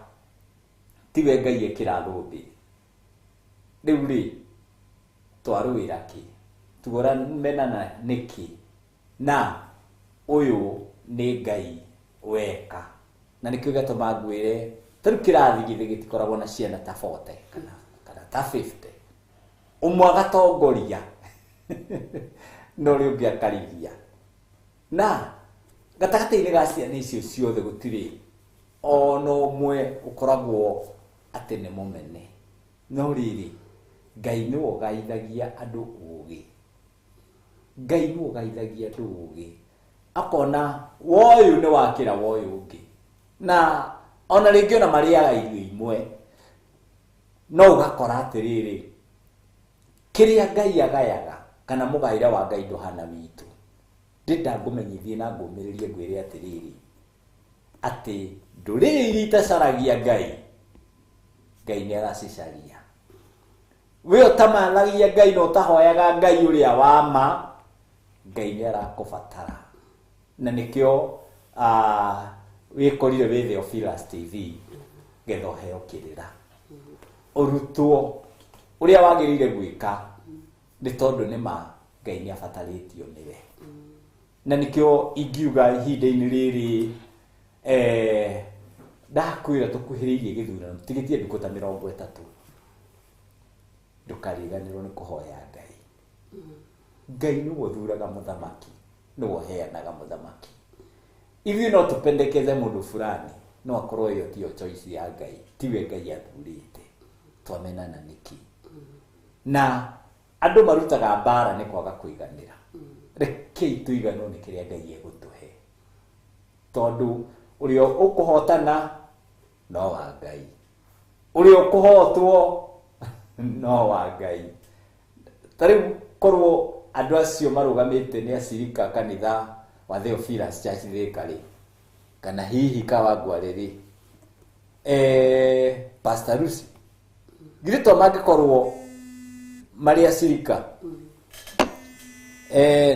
tiwe Ngai ekĩra thũmbĩ. Rĩu rĩ, twarũĩra kĩ? Tũramenana nĩkĩ? Na ũyũ nĩ Ngai weka. Na nĩkĩo gĩatũma ngwĩre, tarĩu kĩrathi githĩ gĩtikoragwo na ciana ta 40 kana ta 50. Ũmwe agatongoria na ũrĩa ũngĩ akarithia. Na gatagatĩ-inĩ ga ciana icio ciothe gũtirĩ ona ũmwe ũkoragwo atĩ nĩ mũmene. No rĩrĩ, Ngai nĩwe ũgaithagia andũ ũũgĩ. Ngai nĩwe ũgaithagia andũ ũũgĩ. Akona woyũ nĩ wakĩra woyũ ũngĩ. Na ona rĩngĩ ona marĩaga irio imwe. No ũgakora atĩrĩrĩ, kĩrĩa Ngai agayaga kana mũgaĩre wa Ngai ndũhana witũ. Ndĩnda ngũmenyithie na ngũmĩrĩrie ngwĩre atĩrĩrĩ, atĩ ndũrĩrĩ iria itacaragia Ngai, Ngai nĩ aracicaria. We ũtamanagia Ngai na ũtahoyaga Ngai ũrĩa wa ma, Ngai nĩ arakũbatara. Na nĩkĩo wĩkorire wĩ Theophilus TV, getha ũheo kĩrĩra, ũrutwo ũrĩa wagĩrĩire gwĩka, nĩ tondũ nĩ ma Ngai nĩ abatarĩtio nĩwe. Na nĩkĩo ingiuga ihinda-inĩ rĩrĩ, ndakwĩra tũkuhĩrĩirie gĩthurano, tigĩtie ndukũ ta 30, ndũkariganĩrwo nĩ kũhoya Ngai. Ngai nĩwe ũthuraga mũthamaki, nĩwe ũheanaga mũthamaki. Ithuĩ no tũpendekeze mũndũ fulani, no akorwo ĩyo tiyo choice ya Ngai, tiwe Ngai athurĩte. Twamenana nĩkĩ? Na andũ marutaga mbara nĩ kwaga kũiganĩra. Rekei tũiganwo nĩ kĩrĩa Ngai egũtũhe. Tondũ ũrĩa ũkũhotana no wa Ngai, ũrĩa ũkũhotwo no wa Ngai. Tarĩu korwo andũ acio marũgamĩte nĩ acirika kanitha wa Theophilus Church Thĩka rĩ, kana hihi Kawangwa riri Pastor Lucy girito mangikorwo mari acirika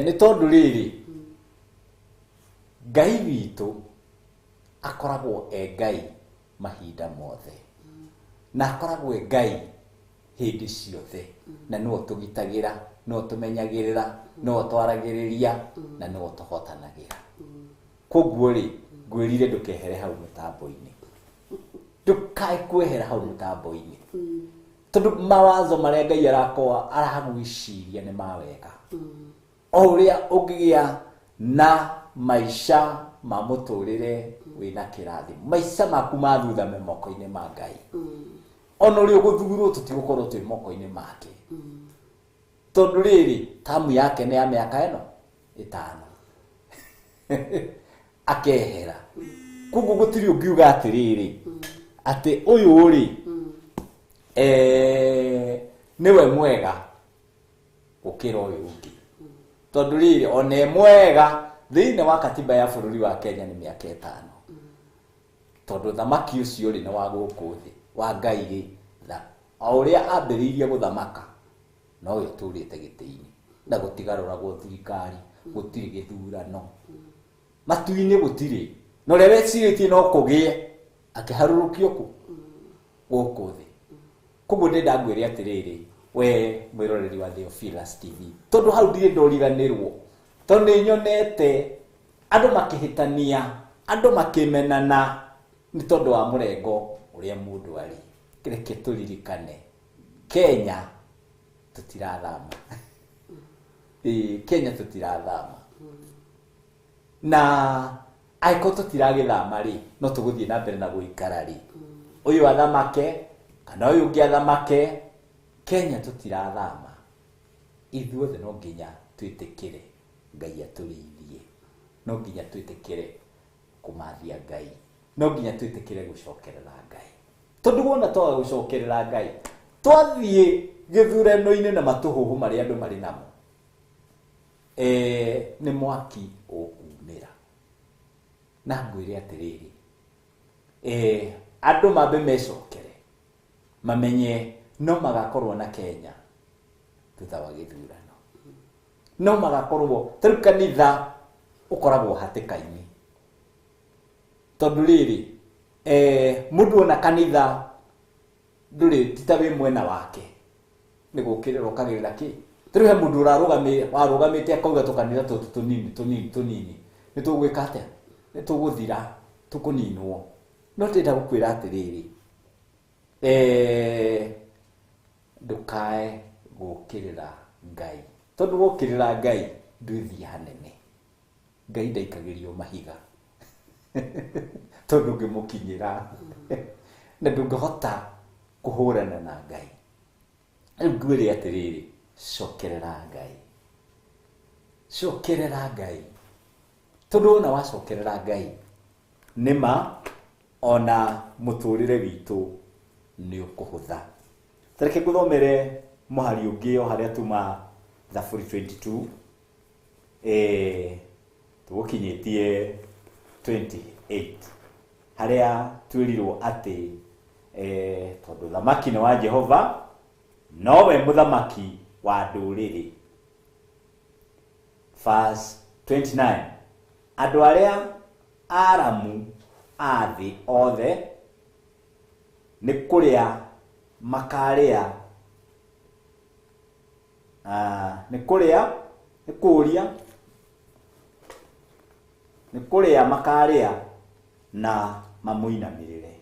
ni tondu riri Ngai witu akoragwo Ngai mahinda mothe na akoragwo Ngai hindi ciothe na no tugitagira no tumenyagirira no twaragiriria na no tuhotanagira koguo ri ngwirire ndukehere hau mutambo-ini ndukae kwehera hau mutambo-ini tondu mawazo maria Ngai arakorwa aragwiciria ni mawega uria ungigia na maisha ma muturire wina kirathi maisha maku ma thutha me moko-ini ma Ngai ona uri guthurwo tutigukorwo twi moko-ini make tondu riri tamu yake ni ya miaka eno 5 akehera kugu gutiri ungiuga atiriri ati uyu uri niwe mwega gukira uyu ungi tondu riri one mwega thiini wa katiba ya bururi wa Kenya ni miaka 5 tondu thamaki ucio ri ni wa guku thi wa Ngai ri tha auria ambiriirie guthamaka no yo turite giti-ini na gutigaruragwo thirikari gutiri githurano matu-ini gutiri no rewe ciriti no kugie akiharurukio ku guku thi kugu ndangwire atiriri we mwiroreri wa Theophilus TV tondu hau ndire ndoriganirwo tondu nyonete andu makihitania andu makimenana ni tondu wa murengo uria mundu ari kireke turirikane Kenya tutirathama Kenya tutirathama na aiko tutiragithama ri no tuguthie na mbere na guikara ri uyu athamake kana uyu ungi athamake Kenya tutirathama ithuothe no nginya twitikire Ngai aturithie no nginya twitikire kumathia Ngai no nginya twitikire gucokerera Ngai tondu wona twa gucokerera Ngai twathie githurano-ini na matuhuhu mari andu mari namo ni mwaki ukumira na ngwire atiriri andu mambe mecokere mamenye no magakorwo na Kenya thutha wa githurano no magakorwo tari kanitha ukoragwo hatika-ini tondu riri mundu ona kanitha nduri titawe mwena wake ni gukirira ukagirira ki tari he mundu warugamite akauga tukanitha tutu tunini ni tugwika atia ni tuguthira tukuninwo no tenda gukwira atiriri ndukae gukirira Ngai tondu gukirira Ngai nduthi hanene Ngai ndaikagirio mahiga tondu ngimukinyira na ndungihota kuhurana na Ngai ngwire atiriri cokerera Ngai tondu ona wacokerera Ngai nima ona muturire witu ni ukuhutha tareke guthomere muhari ungi o haria tuma Zaburi 22 tugukinyitie 28 haria twirirwo ati tondu thamaki ni wa Jehova nowe muthamaki wa nduriri verse 29 andu aria aramu athi othe ni kuria makaria ni kuria makaria na mamuinamirire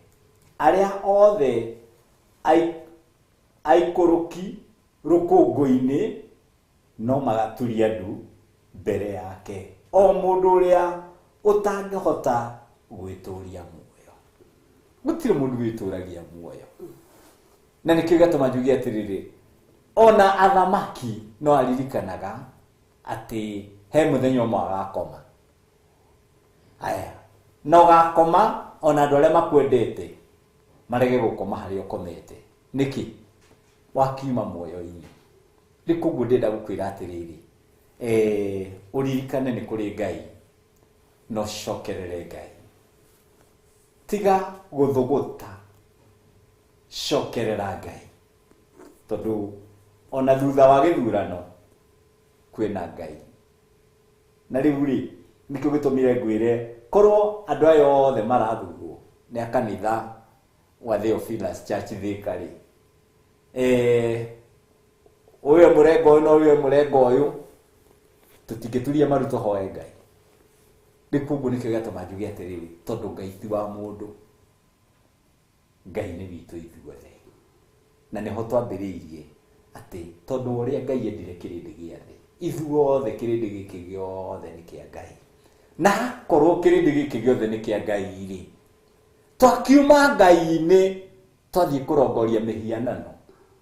aria othe aikuruki rukungu-ini no magaturia ndu mbere yake o mundu uria utangihota gwituria muoyo gutire mundu wituragia muoyo na nikio gatuma njugi atiriri ona athamaki no aririkanaga ati he muthenya umwe agakoma aya no gakoma ona andu aria makwendete marege gukoma haria ukomete niki wakiuma muoyo-ini rikugu ndenda gukwira atiriri uririkane ni kuri Ngai no cokerere Ngai tiga guthuguta cokerera Ngai tondu ona thutha wa githurano kwina Ngai na riu ri nikio gitumire ngwire korwo andu ayo othe marathurwo ni akanitha wa Theophilus Church Thika ri uyo murengo no uyo murengo uyu tutingituria maru tuhoe Ngai ndikumbu nikio gatuma njuge atiriri tondu Ngai ti wa mundu Ngai ni witu ithuothe na niho twambiriirie ati tondu uria Ngai endire kirindi giothe ithuothe kirindi giki giothe ni kia Ngai na korwo kirindi giki giothe ni kia Ngai ri twakiuma Ngai-ini twathie kurongoria mihianano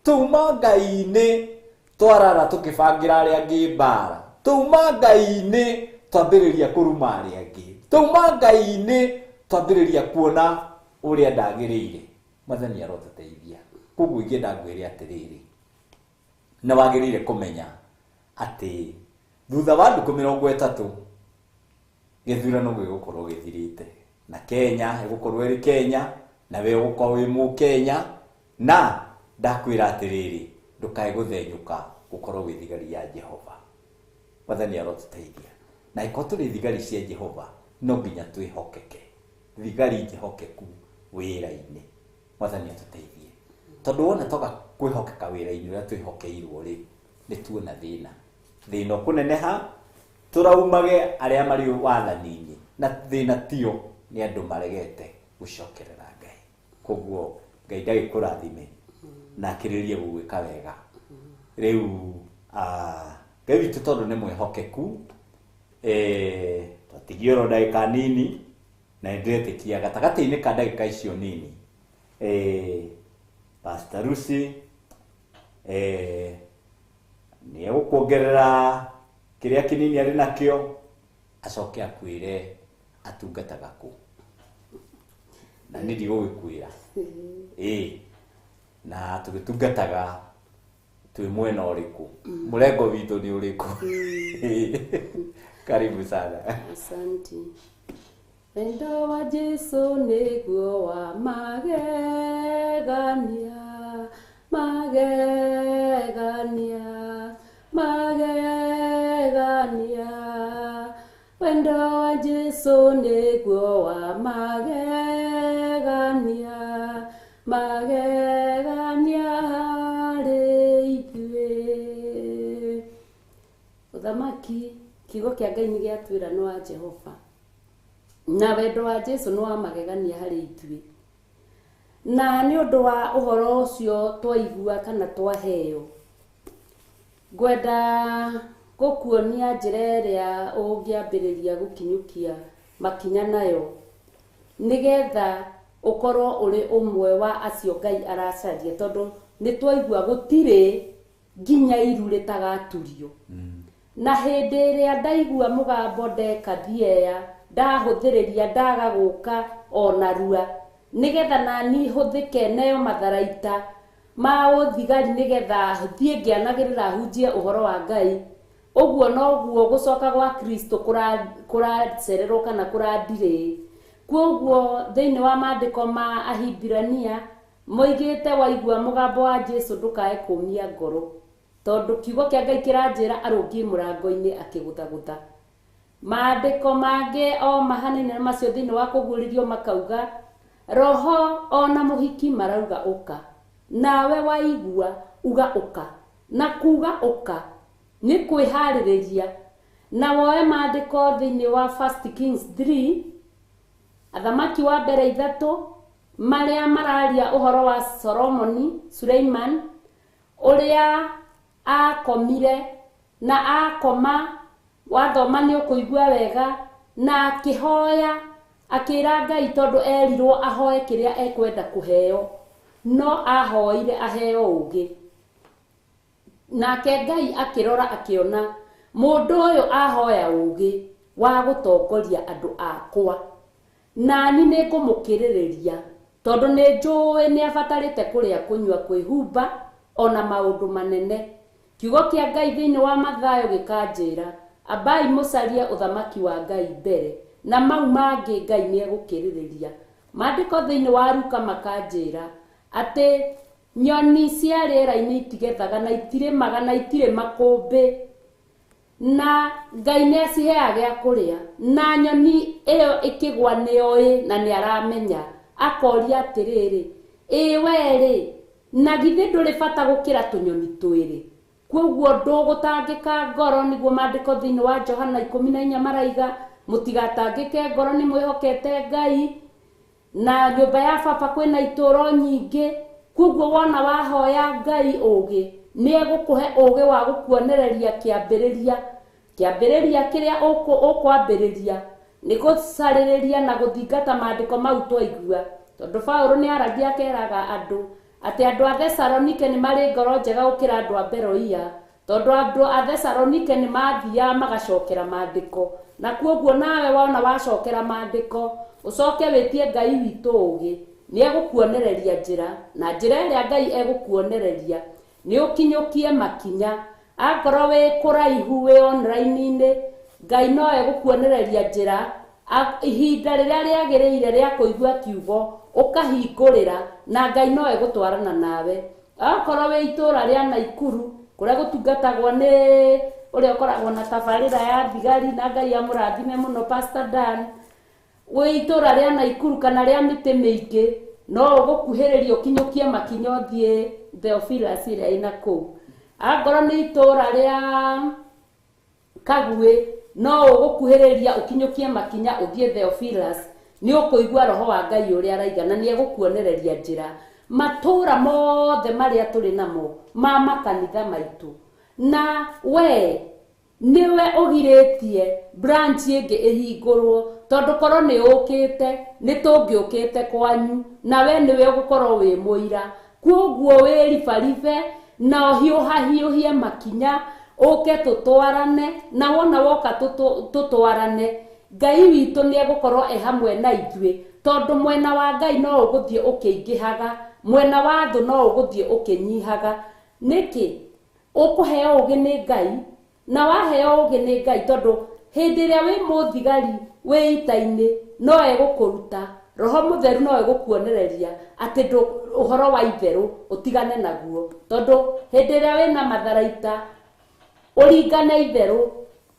tuma Ngai-ini twarara tukibangira aria angi mbara tuma Ngai-ini twambiriria kuruma aria angi tuma Ngai-ini twambiriria kuona uria ndagiriire Mwathani arotuteithia koguo ingienda ngwire atiriri na wagiriire kumenya ati thutha wa nduku 30 githurano gigukorwo githirite na Kenya igukorwo iri Kenya na we ugukorwo wi mu Kenya na ndakwira atiriri ndukae guthenyuka gukorwo wi thigari ya Jehova Mwathani arotuteithia na iko turi thigari cia Jehova no nginya twihokeke thigari jehokeku wira-ini Mwathani atuteithie tondu wona toga kwihokeka wira-ini uria twihokeirwo ri ni tuona thina kuneneha turaumage aria mari wathani-ini na thina tio ni andu maregete gucokerera Ngai koguo Ngai ndagikurathime na akiririe gugwika wega riu Ngai witu tondu ni mwihokeku twatigio ndagika nini na ndetikia gatagati-ini ka ndagika icio nini Pastor Lucy ni egukuongerera kiria kinini ari nakio acoke akwire atungataga ku na nidi gugikwira na tugitungataga twi mwena uriku murengo witu ni uriku karibu sana. Asante. Wendo wa Jesu niguo wa magegania wendo wa Jesu niguo wa magegania harĩ ithuĩ. Uthamaki kiugo kia Ngai ni giatwira no wa Jehova na wendo wa Jesu no wa magegania harĩ ithuĩ na ni undu wa uhoro ucio twaigua kana twaheo ngwenda gukuonia njira iria ungiambiriria gukinyukia makinya nayo nigetha ukorwo uri umwe wa acio Ngai aracaria tondu ni twaigua gutire nginya iru ritagaturio na hindi iria ndaigua mugambo ndekathiea ndahuthiriria ndaga guka ona rua nigetha nani huthike neyo matharaita ma uthigari nigetha thie ngianagirira hunjie uhoro wa Ngai uguo noguo gucoka gwa Kristo kuracererwo kana kuradire koguo thiini wa maandiko ma Ahibirania moigite waigua mugambo wa Jesu ndukae kumia ngoro tondu kiugo kia Ngai kiranjira arungi murango-ini akiguthagutha maandiko mange o mahanene macio thiini wa kuguririo makauga roho ona muhiki marauga uka nawe waigua uga uka na kuga uka ni kwihaririria na woe maandiko thiini wa 1 Kings 3 athamaki wa mbere 3 maria mararia uhoro wa Suleiman uria akomire na akoma wathoma ni ukuigua wega na akihoya akira Ngai tondu erirwo ahoe kiria ekwenda kuheo no ahoire aheo ugi nake Ngai akirora akiona mundu uyu ahoya ugi wa gutongoria andu akwa nani ni ngumukiririria tondu ni njui ni abatarite kuria kunywa kwihumba ona maundu manene kiugo kia Ngai thiini wa Mathayo gikanjira abai mucarie uthamaki wa Ngai mbere na mau mangi Ngai ni egukiririria Maandĩko thĩinĩ wa Luka makanjĩra atĩ nyoni cia rĩera-inĩ itigethaga na itirĩmaga na itirĩ makũmbĩ, na Ngai nĩ aciheaga gĩa kũrĩa, na nyoni ĩyo ĩkĩgwa nĩoĩ na nĩ aramenya, akoria atĩrĩrĩ, werĩ, na githĩ ndũrĩ bata gũkĩra tũnyoni twĩrĩ? Kwoguo ndũgũtangĩka ngoro, nĩguo maandĩko thĩinĩ wa Johana 14 maraiga, mũtigatangĩke ngoro, nĩ mwĩhokete Ngai, na nyũmba ya baba kwĩna itũũro nyingĩ. Kwoguo wona wahoya Ngai ũgĩ, nĩ egũkũhe ũgĩ wa gũkuonereria kĩambĩrĩria kĩrĩa ũkwambĩrĩria nĩ gũcarĩrĩria na gũthingata maandĩko mau twaigua. Tondũ Paulo nĩ aragia akeraga andũ atĩ andũ a Thesalonike nĩ marĩ ngoro njega gũkĩra andũ a Beroia, tondũ andũ a Thesalonike nĩ mathiaga magacokera maandĩko. Na kwoguo nawe wona wacokera maandĩko, ũcoke wĩtie Ngai witũ ũgĩ, nĩ egũkuonereria njĩra, na njĩra ĩrĩa Ngai egũkuonereria nĩ ũkinyũkie makinya. Akorwo wĩ kũraihu, wĩ online-inĩ, Ngai no egũkuonereria njĩra, ihinda rĩrĩa rĩagĩrĩire rĩa kũigua kiugo ũkahingũrĩra, na Ngai no egũtwarana nawe. Akorwo wĩ itũũra rĩa Naikuru kũrĩa gũtungatagwo nĩ ũrĩa ũkoragwo na tabarĩra ya thigari, na Ngai amũrathime mũno Pastor Dan, wĩ itũũra rĩa Naikuru kana rĩa mĩtĩ mĩingĩ, no ũgũkuhĩrĩria ũkinyũkie makinya ũthiĩ Theophilus ĩrĩa ĩna kũu. Akorwo nĩ itũũra rĩa Kaguĩ, no ũgũkuhĩrĩria ũkinyũkie makinya ũthiĩ Theophilus, nĩ ũkũigua roho wa Ngai ũrĩa araiga, na nĩ egũkuonereria njĩra. Matũũra mothe marĩa tũrĩ namo ma makanitha maitũ, na we niwe ũgirĩtie branch ĩngĩ ĩhingũrwo, tondũ korwo nĩ ũkĩte, nĩ tũngĩũkĩte kwanyu, na we nĩwe ũgũkorwo wĩ mũira. Kwoguo wĩribaribe na ũhiũhahiũhie makinya, ũke tũtwarane, na wona woka tũtwarane, Ngai witũ nĩ egũkorwo hamwe na ithuĩ, tondũ mwena wa Ngai no ũgũthiĩ ũkĩingĩhaga, mwena wa thũ no ũgũthiĩ ũkĩnyihaga. Nĩkĩ? Ũkũheo ũgĩ nĩ Ngai, na waheo ũgĩ nĩ Ngai, tondũ hĩndĩ ĩrĩa wĩ mũthigari wĩ ita-inĩ no egũkũruta. Roho Mũtheru no egũkuonereria atĩ ũhoro wa itherũ ũtigane naguo, tondũ hĩndĩ ĩrĩa wĩna matharaita ũringane itherũ,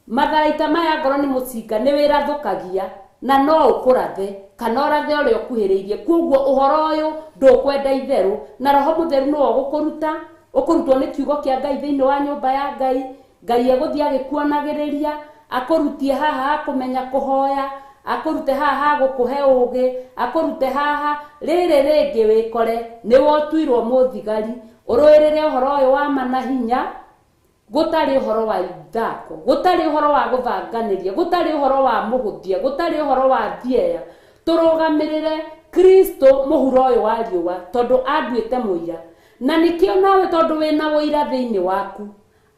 matharaita maya ngoro nĩ mũcinga nĩ wĩrathũkagia, na no ũkũrathe kana ũrathe ũrĩa ũkuhĩrĩirie. Kwoguo ũhoro ũyũ ndũkwenda itherũ, na Roho Mũtheru no ũgũkũruta, ũkũrutwo nĩ kiugo kĩa Ngai thĩinĩ wa nyũmba ya Ngai. Ngai egũthiĩ agĩkuonagĩrĩria, akũrutie haha ha kũmenya kũhoya, akũrute haha ha gũkũhe ũgĩ, akũrute haha rĩrĩ rĩngĩ wĩkore nĩ wotuirwo mũthigari, ũrũĩrĩre ũhoro ũyũ wa manahinya, gũtarĩ ũhoro wa ithako, gũtarĩ ũhoro wa gũthanganĩria, gũtarĩ ũhoro wa mũhũthia, gũtarĩ ũhoro wa thieya. Tũrũgamĩrĩre Kristo mũhuro ũyũ wa riũa, tondũ anduĩte mũira, na nĩkĩo nawe tondũ wĩna ũira thĩinĩ waku,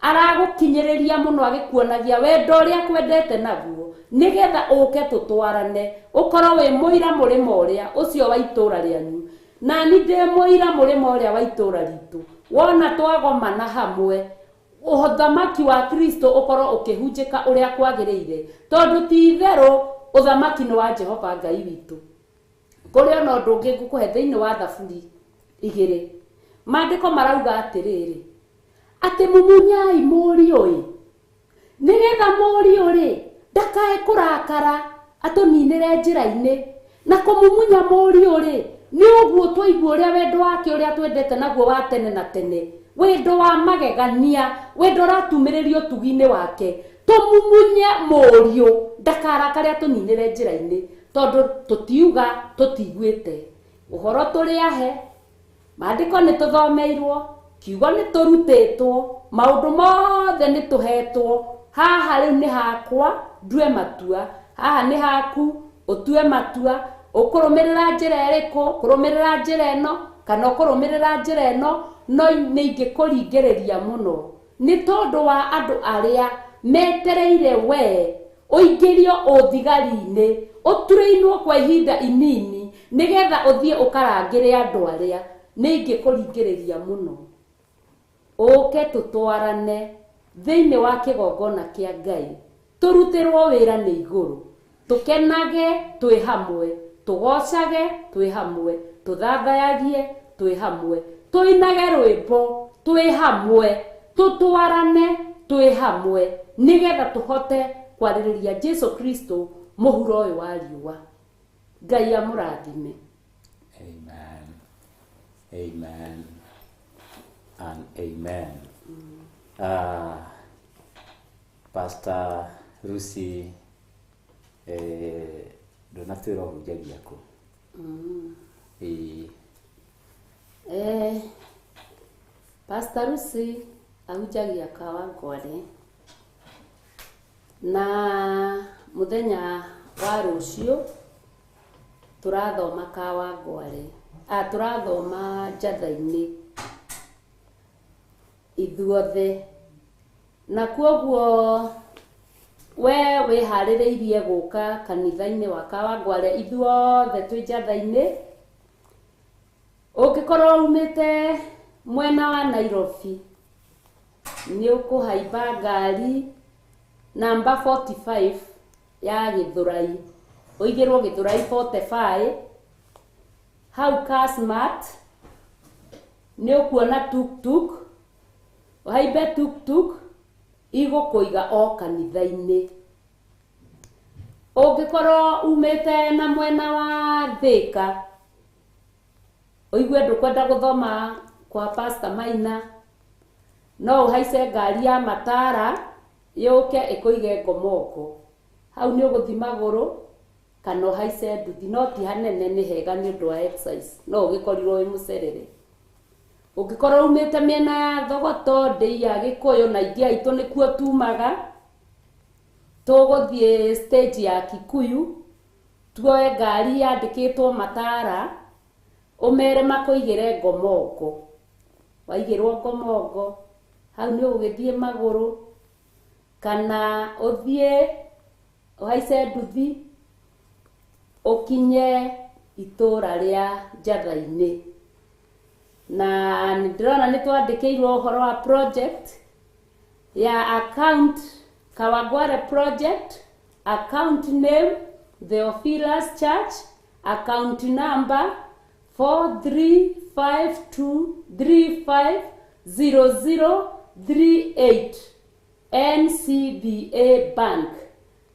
aragũkinyĩrĩria mũno agĩkuonagia wendo ũrĩa kwendete naguo, nĩgetha ũke tũtwarane, ũkorwo wĩ mũira mũrĩmo ũrĩa ũcio wa itũũra rĩanyu, na nĩ ndĩ mũira mũrĩmo ũrĩa wa itũũra ritũ. Wona twagomana hamwe, ũthamaki wa Kristo ũkorwo ũkĩhunjĩka ũrĩa kwagĩrĩire, tondũ ti itherũ ũthamaki nĩ wa Jehova Ngai witũ. Kũrĩ ona ũndũ ũngĩ ngũkũhe thĩinĩ wa Thaburi 2, maandĩko marauga atĩrĩrĩ, atĩ mumunyai mũriũ-ĩ, nĩgetha mũriũ-rĩ ndakae kũrakara atũninĩre njĩra-inĩ. Na kũmumunya mũriũ-rĩ nĩ ũguo twaigua ũrĩa wendo wake ũrĩa twendete naguo wa tene na tene, wendo wa magegania, wendo ũratumĩrĩrio ũtugi-inĩ wake. Tũmumunye mũriũ ndakarakare atũninĩre njĩra-inĩ, tondũ tũtiuga tũtiguĩte. Ũhoro tũrĩahe, maandĩko nĩ tũthomeirwo, kiugo nĩ tũrutĩtwo, maũndũ mothe nĩ tũhetwo. Haha rĩu nĩ hakwa ndue matua, haha nĩ haku ũtue matua. Ũkũrũmĩrĩra njĩra ĩrĩkũ? Kũrũmĩrĩra njĩra ĩno kana ũkũrũmĩrĩra njĩra ĩno? No nĩ ingĩkũringĩrĩria mũno, nĩ tondũ wa andũ arĩa metereire we ũingĩrio ũthigari-inĩ, ũturĩinwo kwa ihinda inini, nĩgetha ũthiĩ ũkarangĩre andũ arĩa. Nĩ ingĩkũringĩrĩria mũno, ũke tũtwarane thĩinĩ wa kĩgongona kĩa Ngai, tũrutĩrwo wĩra nĩ igũrũ, tũkenage twĩ hamwe, tugocage twi hamwe, tuthathayagie twi hamwe, tuinage rwimbo twi hamwe, tutwarane twi hamwe, nigetha tuhote kwaririria Jesu Kristo muhuro uyu wa riua. Ngai amurathime. Amen. Amen. And amen. Pastor Lucy, ndonatwira hujagia ku. Pastor Lucy ahujagia Kawangware, na muthenya wa rucio turathoma Kawangware, turathoma njatha-ini ithuothe, na kwoguo we wihaririirie guka kanitha-ini wa Kawangware ithuothe twi njatha-ini. Ungikorwo umite mwena wa Nairobi ni ukuhaimba ngari namba 45 ya Githurai, uigirwo Githurai 45, hau Kasmart ni ukuona tuktuk, uhaimbe tuktuk igukuiga o kanitha-ini. Ungikorwo umite na mwena wa Thika, uigwe ndukwenda guthoma kwa Pastor Maina, no uhaice ngari ya Matara yuke ikuige Ngomoko, hau ni uguthi maguru kana uhaice nduthi, no ti hanene, ni hega ni undu wa exercise, no ugikorirwo wi mucerere. Ungikorwo umite miena ya Thogoto, Ndei ya Gikuyu na ingi aitu nikuo tumaga, tuguthie stage ya Kikuyu, tuoe ngari yandikitwo Matara, umere makuigire Ngomoko. Waigirwo Ngomoko, hau ni ugithie maguru kana uthie uhaice nduthi ukinye itura ria njatha-ini. Na ndirona ni twandikirwo uhoro wa project ya account Kawangware project, account name Theophilus Church, account number 4352350038, NCBA Bank,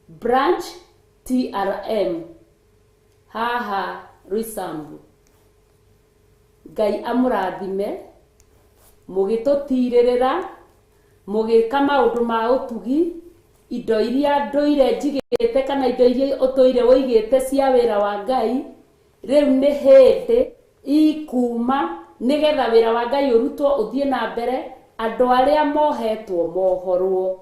branch TRM, haha Risambu. Ngai amurathime, mugitutirĩrĩra, mugika maundu ma utugi, indo iria nduire njigite kana indo iria utoire woigite cia wira wa Ngai, riu ni hindi ikuma nigetha wira wa Ngai urutwo uthie na mbere, andu aria mohetwo mohorwo,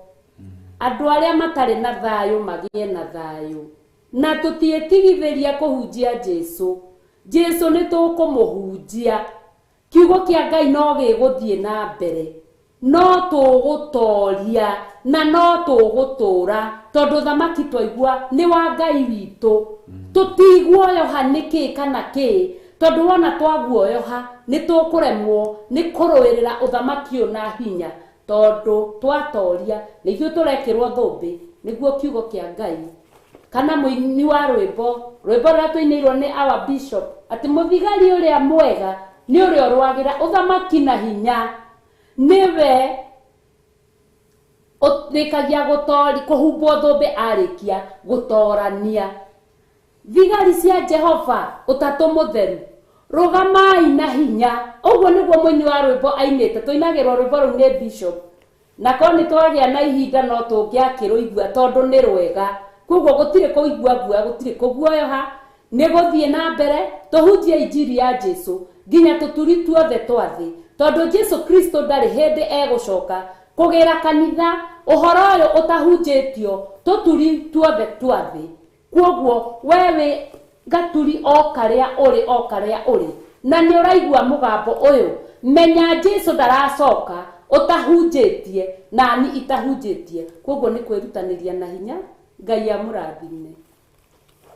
andu aria matari na thayu magie na thayu, na tutietigithiria kuhunjia Jesu. Jesu ni tukumuhunjia, kiugo kia Ngai no giguthie na mbere, no tugutoria na no tugutura, tondu thamaki twaigua ni wa Ngai witu. Tutiguoyoha niki kana ki, tondu wona twaguoyoha ni tukuremwo ni kuruirira uthamaki una hinya, tondu twatoria ni ithuĩ turekirwo thũmbĩ niguo kiugo kia Ngai. Kana muini wa rwimbo ruria tuinirwo ni our bishop ati muthigari uria mwega ni uria urwagira uthamaki na hinya, niwe uthikagia gutori kuhumbwo thũmbĩ arikia gutorania. Thigari cia Jehova utatu mutheru, rugamai na hinya. Uguo niguo muini wa rwimbo ainite, tuinagirwo rwimbo ru ni bishop, na ko ni twagia na ihinda no tungiakirũigua tondu ni rwega. Koguo gutire kuigua guoya, gutire kuguoyoha, ni guthie na mbere tuhunjie injiri ya Jesu nginya tuturi tuothe twathi, tondu Jesu Kristo ndari hindi egucoka kugira kanitha uhoro uyu utahunjitio tuturi tuothe twathi. Koguo wewe gaturi o karia uri na ni uraigua mugambo uyu, menya Jesu ndaracoka utahunjitie na ni itahunjitie. Koguo ni kwirutaniria na hinya. Ngai amurathime.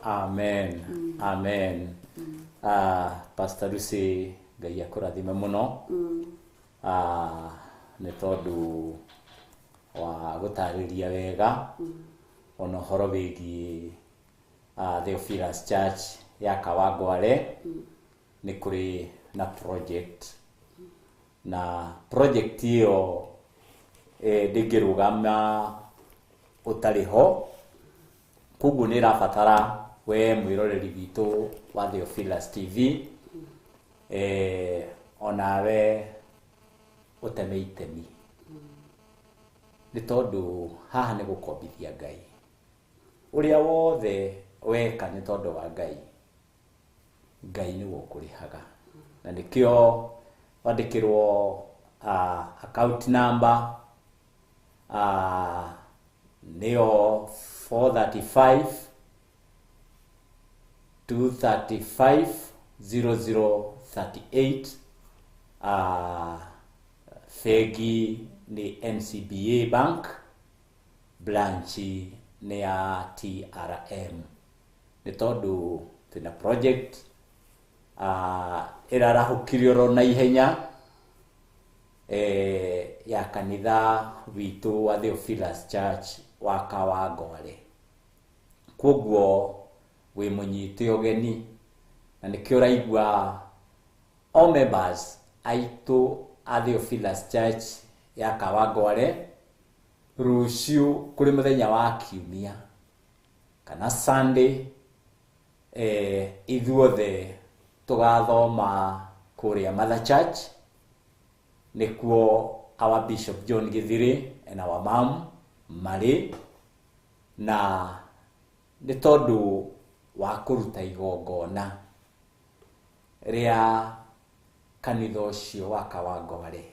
Amen. Amen. Pastor Lucy, Ngai akurathime muno. Ni tondu wa gutariria wega ona horo wigi Theophilus Church ya Kawangware nĩ kũrĩ na project, na project hiyo ndĩngĩrũgama ũtarĩ ho, koguo nĩ ĩrabatara we mwĩroreri witũ wa Theophilus TV onawe ũteme itemi, nĩ tondũ haha nĩ gũkombithia Ngai. Ũrĩa wothe weka nĩ tondũ wa Ngai, Ngai nĩ gũkũrĩhaga. Na nĩkĩo wandĩkĩrwo account number nĩyo 435 235 0038. Fegi ni NCBA Bank, branch ni ya TRM. Nĩ tondũ twĩna project ĩrarahukirio na ihenya ya kanitha witũ wa Theophilus Church wa Kawangware. Koguo wĩ mũnyite ũgeni, na nĩkĩo ũraigua all members aitũ a Theophilus Church ya Kawangware rũciũ kũrĩ mũthenya wa Kiumia kana Sunday, ithuothe tũgathoma kũrĩa Mother Church, nĩkuo our Bishop John Githiri and our mom marĩ, na nĩ tondũ wa kũruta igongona rĩa kanitha ũcio wa Kawangware.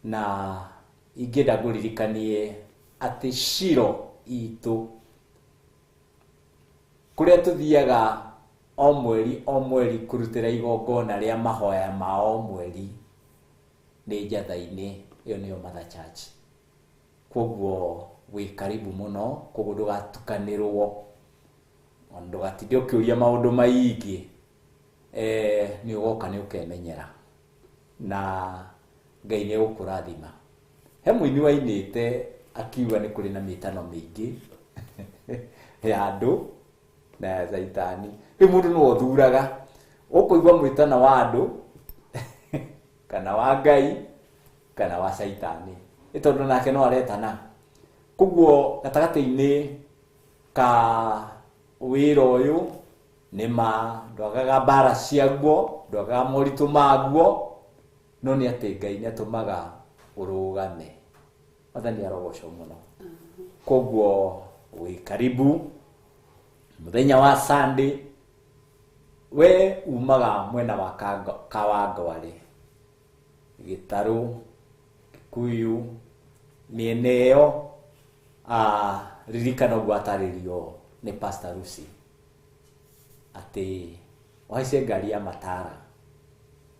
Na ingĩenda ngũririkanie atĩ ciro itũ kũrĩa tũthiaga o mweri kũrutĩra igongona rĩa mahoya ma o mweri nĩ njatha-inĩ, ĩyo nĩyo Mother Church. Koguo wĩ karibu mũno, koguo ndũgatukanĩrwo, ndũgatinde ũkĩũria maũndũ maingĩ, nĩ ũgoka nĩ ũkemenyera na Ngai nĩ ũkũrathima. He mũini wainĩte akiuga nĩ kũrĩ na mĩtano mĩingĩ ya andũ na ya Saitani. Rĩu mũndũ no ũthuraga, ũkũigua mwĩtano wa andũ kana wa Ngai kana wa Saitani, nĩ tondũ nake no aretana. Koguo gatagatĩ-inĩ ka wĩra ũyũ nĩma ndwagaga mbara ciaguo, ndwagaga moritũ maguo, no nĩ atĩ Ngai nĩ atũmaga ũrũgame. Mwathani arogocwo mũno. Koguo wĩ karibu mũthenya wa Sunday, we umaga mwena wa Kawangware, Gĩtarũ, Kikuyu, mĩena ĩyo, ririkana ũguo atarĩrio nĩ Pastor Lucy atĩ wahaice ngari ya matara,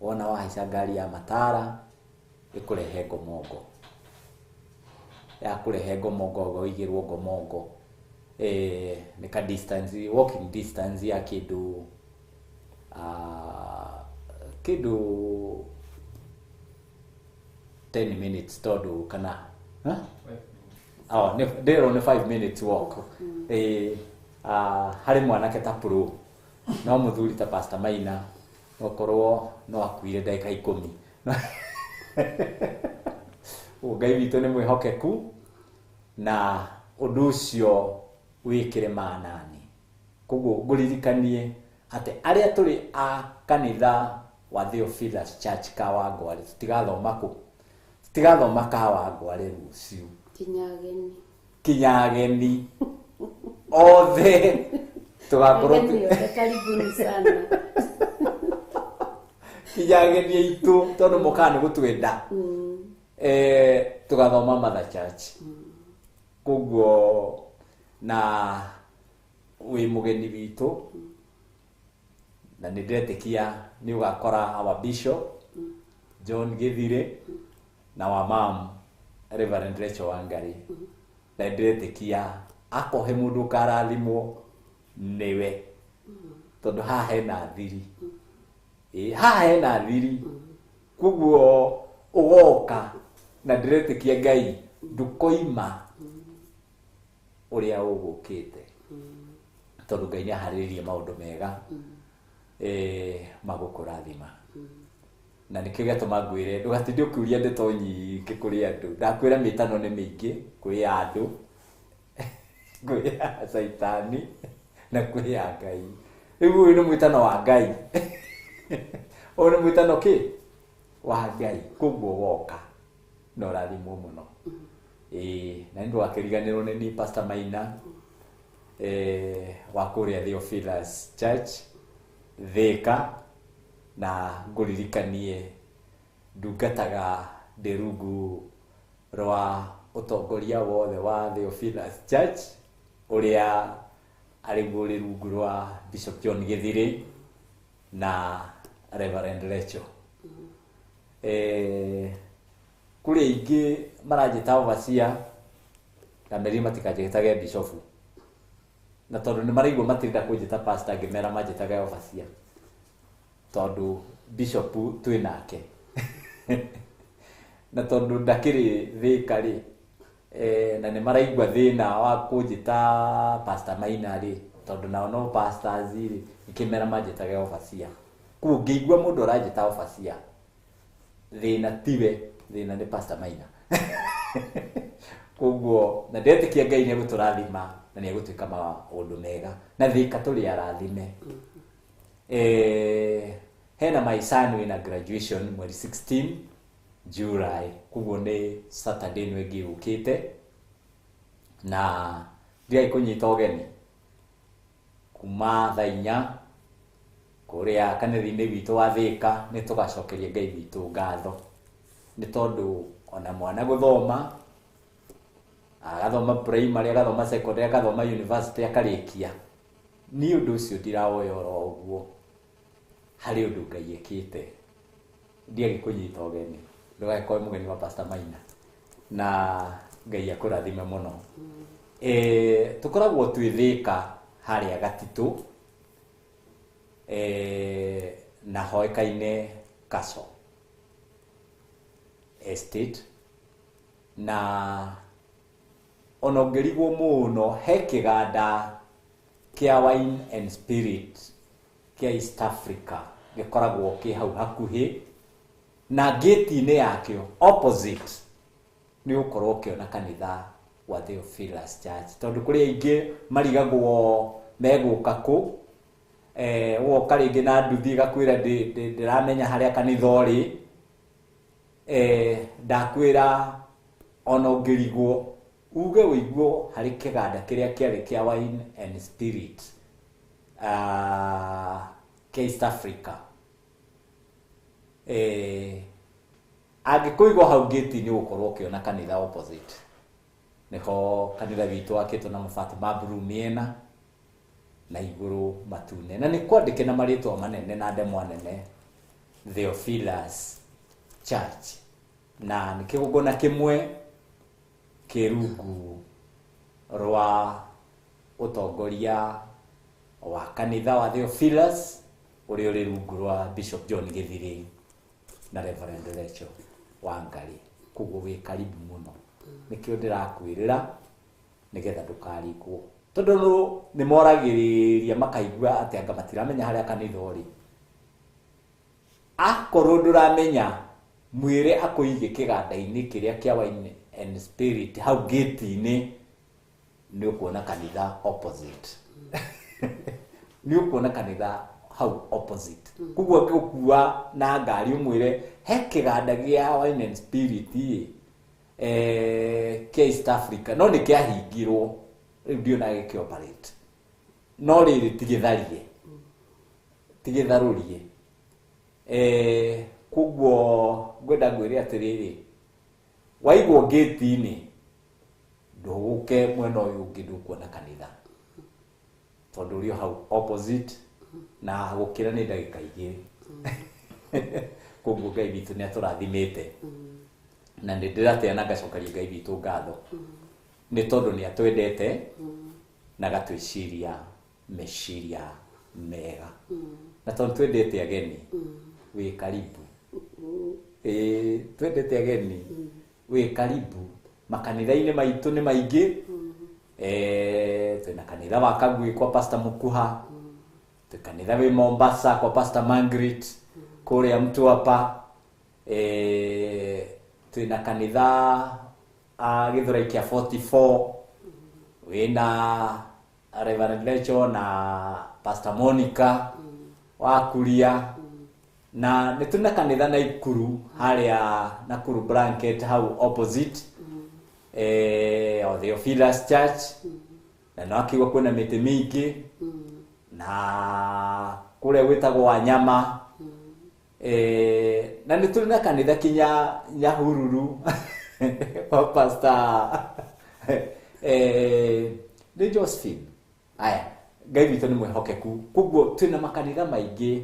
wona wahaica ngari ya matara ĩkũrehe Ngomongo, ya kũrehe Ngomongo ũigĩrwo Ngomongo. Nĩ ka distance, walking distance ya kĩndũ 10 minutes tondũ kana ndĩrwo nĩ 5 minutes walk. Harĩ mwanake ta Pro no mũthuri ta Pastor Maina nokorwo no akuire ndagĩka 10. Ngai witũ nĩ mwĩhokeku na ũndũ ũcio wĩkĩre maanani. Koguo ngũririkanie atĩ arĩa tũrĩ a kanitha wa Theophilus Church Kawangware tutigathoma Kawangware rũciũ, kinyageni othe tugakorwo karibuni sana kinyageni aitũ tondũ mũkaga nĩ gũtwenda, tugathoma Mother Church. Koguo na wĩ mũgeni witũ, na nĩ ndĩretĩkia nĩ ũgakora our Bishop John Githiri na wa mom Reverend Rachel Wangari, na ndĩretĩkia akohe mũndũ ũkarathimwo nĩwe, tondũ haha hena thiri, haha hena thiri. Koguo ũgoka na ndĩretĩkia Ngai ndũkoima ũrĩa ũgũkĩte. tondu Ngai nĩaharĩrĩirie maũndũ mega magũkũrathima. Na nĩkĩo gĩatũma ngwĩre ndũgatinde ũkĩũria ndeto nyingĩ kũrĩ andũ. Ndakwĩra mĩtano nĩ mĩingĩ kwĩ andũ, kwĩ ya Saitani na kwĩ ya Ngai. Rĩu ũyũ nĩ mwĩtano wa Ngai. Ũyũ nĩ mwĩtano kĩ? Wa Ngai. Koguo woka na ũrathimwo mũno. Na nĩ ndũgakĩriganĩrwo nĩ niĩ Pastor Maina wa kũrĩa Theophilus Church Thika, na ngũririkanie ndungataga ndĩ rungu rwa ũtongoria wothe wa Theophilus Church ũrĩa arĩguo ũrĩ rungu rwa Bishop John Gĩthiri na Reverend Rachel. Kũrĩ aingĩ maranjĩta overseer na merĩ matikanjĩtage bishop, na tondũ nĩ maraigua matirenda kũnjĩta pastor ngĩmera manjĩtage overseer, tondũ bishop twĩ nake. Na tondũ ndakĩrĩ Thika rĩ, na nĩ maraigua thĩna wa kũnjĩta Pastor Maina rĩ, tondũ nao no pastors rĩ, ngĩmera manjĩtage overseer. Koguo ngĩigua mũndũ aranjĩta overseer, thĩna tiwe, thĩna nĩ Pastor Maina. Koguo na ndetĩkia Ngai nĩegũtũrathima na nĩegũtwĩka maũndũ mega, na Thika tũrĩ arathime. Hena my son wĩna graduation mweri 16 July, koguo nĩ Saturday nĩ ĩgĩũkĩte, na ndirai kũnyita ũgeni kuma thaa 4 kũrĩa kanitha-inĩ witũ wa Thika. Nĩ tũgacokeria Ngai witũ ngatho nĩ tondũ ona mwana gũthoma, agathoma primary, agathoma secondary, agathoma university, akarĩkia. Niĩ ũndũ ũcio ndirawoya oro ũguo, harĩ ũndũ Ngai ekĩte. Ndiage kũnyita ũgeni, ndũgagĩkorwo mũgeni wa Pastor Maina, na Ngai akũrathime mũno. Tũkoragwo twĩ Thika harĩa Gatitũ, na hoĩkaine Kaso Estate, na ona ũngĩrigwo mũno he kĩganda kĩa wine and spirit kĩa East Africa gĩkoragwo kĩ hau hakuhĩ, na gate-inĩ yakĩo opposite nĩ ũkorwo ũkĩona kanitha wa Theophilus Church, tondũ kũrĩ aingĩ marigagwo megũka kũ, woka rĩngĩ na nduthi gakwĩra ndĩramenya harĩa kanitha ũrĩ. Ndakwĩra ona ũngĩrigwo uge wĩiguo harĩ kĩganda kĩrĩa kĩarĩ kĩa wine and spirit kĩa East Africa. Angĩkũigwo hau gate-inĩ ũgũkorwo ũkĩona kanitha opposite. Nĩho kanitha witũ wakĩtwo na mabati ma blue mĩena na igũrũ matune, na nĩ kwandĩke na marĩtwa manene na ndemwa nene, Theophilus Church. Na nĩ kĩgongona kĩmwe kĩrungu rwa ũtongoria wa kanitha wa Theophilus ũrĩa ũrĩ rungu rwa Bishop John Gĩthiri na Reverend Rachel Wangari. Koguo wĩ karibu mũno, nĩkĩo ndĩrakwĩrĩra nĩgetha ndũkarikwo, tondũ nĩ moragĩrĩria makaigua atĩ anga matiramenya harĩa kanitha ũrĩ. Akorwo ndũramenya, mwĩre akũige kĩganda-inĩ kĩrĩa kĩa wine and spirit hau gate-inĩ, nĩ ũkuona kanitha opposite. Nĩ ũkuona kanitha hau opposite. Koguo ngĩgũkua na ngari ũmwĩre he kĩganda gĩa wine and spirit kĩa East Africa, no nĩ kĩahingirwo rĩu ndiona gĩkĩoperate, no rĩrĩ tigĩtharũrie. Koguo ngwenda ngwĩre atĩrĩrĩ, waigwo gate-inĩ ndũgũke mwena ũyũ ũngĩ ndũkuona kanitha, tondũ ũrĩ hau opposite na gũkĩra nĩ ndagĩka 2. Koguo Ngai witũ nĩ atũrathimĩte, na nĩ ndĩrateana ngacokeria Ngai witũ ngatho nĩ tondũ nĩ atwendete na gatwĩciria meciria mega, na tondũ twendete ageni wĩ karibu. Twendete ageni wĩ karibu. Makanitha-inĩ maitũ nĩ maingĩ, twina kanitha wa Kagui kwa Pastor Mukuha, kanitha wi Mombasa kwa Pastor Margaret kuria Mtwapa, twina kanitha Githurai kia 44 wina Reverend Lecho na Pastor Monica wa Kuria, na nituna kanitha na Ikuru haria Nakuru Blanket hau opposite Theophilus Church, na no akiwa kuna miti mingi na kule witagwo Wanyama, na nituna kanitha kinya Nyahururu wa Pastor ni Josephine. Aya, Ngai witũ nĩ mwĩhokeku, koguo twĩna makanitha maingĩ,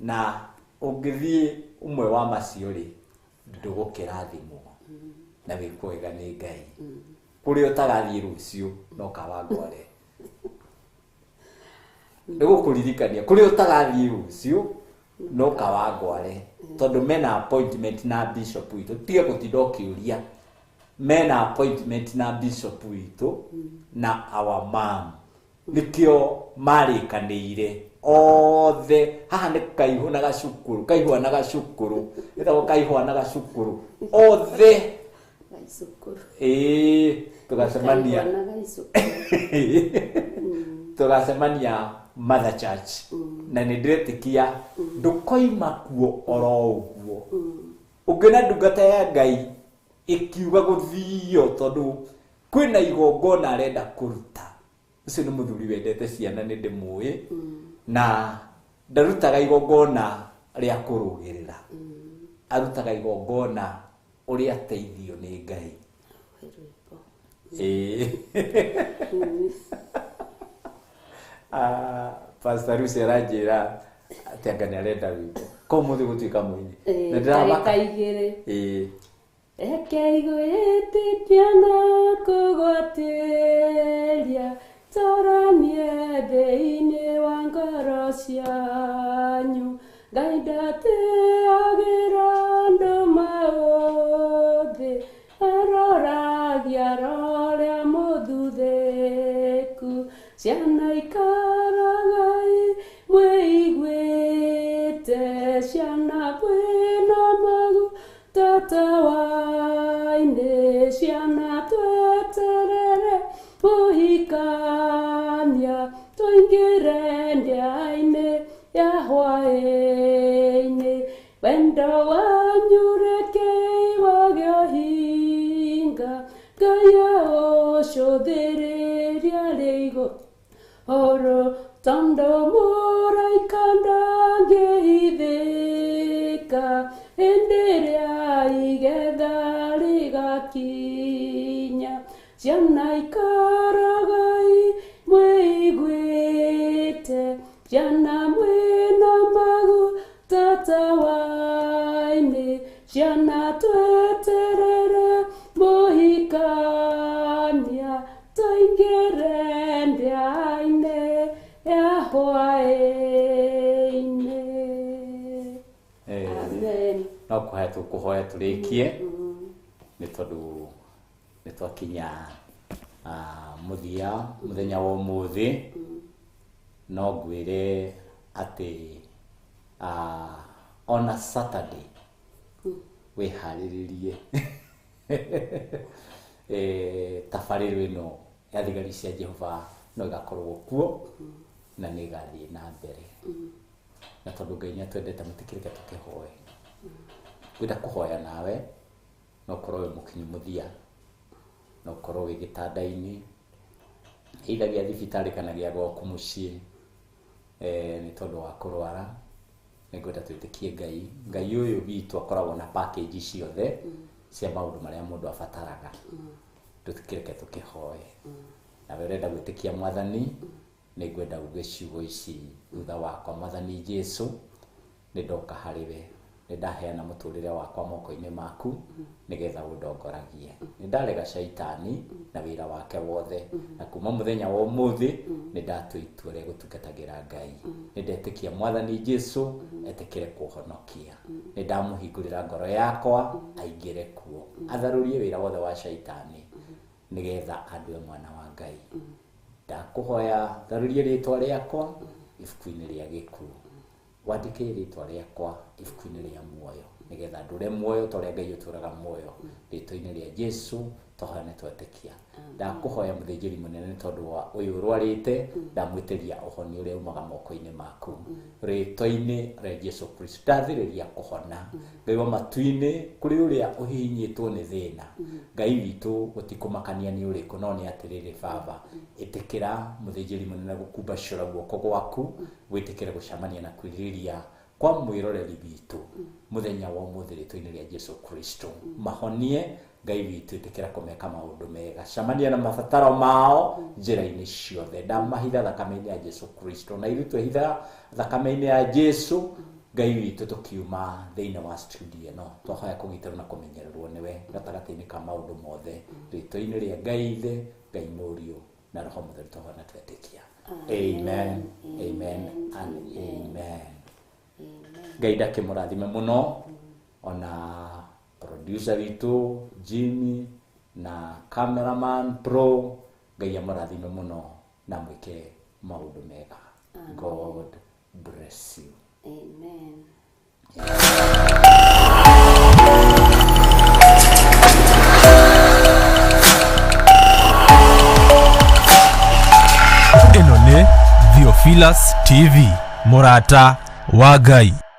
na ũngĩthiĩ umwe wa macio rĩ ndũgũkĩrathimwo na wĩkwega nĩ Ngai. Kũrĩa ũtagathiĩ rũciũ no kawangware. Ndũgũkũririkania kũrĩa ũtagathiĩ rũciũ no kawangware, tondũ mena appointment na bishop witũ. Tiga gũtinda ũkĩũria, mena appointment na bishop witũ na our mom. Nikio marĩkanĩire othe haha nĩ Kaihũ na Gacukuru, Kaihũ na Gacukuru, ĩtagwo Kaihũ na Gacukuru othe tũgacemania tũgacemania Mother Church, na nĩ ndĩretĩkia ndũkoima kuo oro ũguo. Ũngĩona ndungata ya Ngai ikiuga gũthio tondũ kwĩna igongona arenda kũruta, ucio nĩ mũthuri wendete ciana nĩ ndĩmũĩ, na ndarutaga igongona rĩa kũrũgĩrĩra, arutaga igongona ũrĩa ateithio nĩ Ngai. Pastor Lucy aranjĩra atĩ anga nĩ arenda wimbo ko mũthĩ gũtuĩka mũini na ndĩramaka Ekeigwĩtĩkia na kũgwatĩria toranie thĩinĩ wa ngoro cianyu, Ngai ndatĩagĩra andũ maũthĩ, aroragia rũrĩa mũthuthĩku. Ciana ikaragai mwĩiguĩte, ciana kwĩna magu tatawainĩ, ciana tweterere mũhikania, tũingĩre ndĩa-inĩ ya hwaĩ-inĩ. Wendo wanyu rekeiwo gĩohinga, Ngai agũcũthĩrĩria rĩ igũrũ, tondũ mũraika ndangĩhithĩka hĩndĩ ĩrĩa igetha rĩgakinya. Ciana ikaragai mwĩiguĩte, ciana mwĩna magu tatawainĩ, ciana tweterere mũhikania, tũingĩre ndĩa-inĩ ya hwaĩ-inĩ. Amen. No kũhoya tũkũhoya tũrĩkie nĩ tondũ nĩ twakinya mũthia mũthenya wa ũmũthĩ. No ngwĩre atĩ on a Saturday wĩharĩrĩrie tabarĩro ĩno ya thigari cia Jehova no ĩgakorwo kuo na nĩ ĩgathiĩ na mbere, na tondũ Ngai nĩ atwendete mũtikĩrĩke tũkĩhoe. Kwenda kũhoya nawe no ũkorwo wĩ mũkinyu mũthia, no ũkorwo wĩ gĩtanda-inĩ either gĩa thibitarĩ kana gĩa gwaku mũciĩ, nĩ tondũ wa kũrwara. Nĩ ngwenda twĩtĩkie Ngai. Ngai ũyũ witũ akoragwo na package ciothe cia maũndũ marĩa mũndũ abataraga. Tũtikĩreke tũkĩhoe. Na wenda gwĩtĩkia Mwathani, nĩ ngwenda uge ciugo ici thutha wakwa. Mwathani Jesũ, nĩ ndoka harĩwe, nĩ ndaheana mũtũrĩre wakwa moko-inĩ maku nĩgetha ũndongoragie. Nĩ ndarega Shaitani na wĩra wake wothe, na kuma mũthenya wa ũmũthĩ nĩ ndatua itua rĩa gũtungatagĩra Ngai. Nĩ ndetĩkia Mwathani Jesũ etĩkĩre kũhonokia. Nĩ ndamũhingũrĩra ngoro yakwa aingĩre kuo, atharũrie wĩra wothe wa Shaitani nigetha andue mwana wa Ngai. Ndakuhoya tharuria ritwa riakwa ibuku-ini ria gikuo, wandike ritwa riakwa ibuku-ini ria muoyo, nigetha ndure muoyo toria Ngai uturaga muoyo, ritwa-ini ria Jesu tohane twetikia. Ndakuhoya muthinjiri munene tondu wa uyu urwarite, ndamwitiria uhoni uria umaga moko-ini maku, ritwa-ini ria Jesu Kristo ndathiriria kuhona. Ngai wa matu-ini kuri uria uhinyitwo ni thina, Ngai witu gutikumakania ni uriku, no ni atiriri Baba, itikira muthinjiri munene gukumbacura guoko gwaku, witikire gucamania na kwiriria kwa mwiroreri witu muthenya wa umuthi ritwa-ini ria Jesu Kristo. Mahonie Ngai witu, itikira kumeka maundu mega, camania na mabataro mao njira-ini ciothe, ndamahitha thakame-ini ya Jesu Kristo. Na ithu twehitha thakame-ini ya Jesu, Ngai witu tukiuma thiini wa studio no twahoya kugitirwo na kumenyererwo niwe gatagati-ini ka maundu mothe, ritwa-ini ria Ngai Ithe, Ngai Murio na Roho Mutheru tuhona twetikia. Amen, amen and amen. Ngai ndakimurathime muno, ona producer witu Jimmy na cameraman Pro, Ngai amurathime muno na mwike maundu mega. God bless you. Amen. Ino ni Theophilus TV, Murata wa Ngai.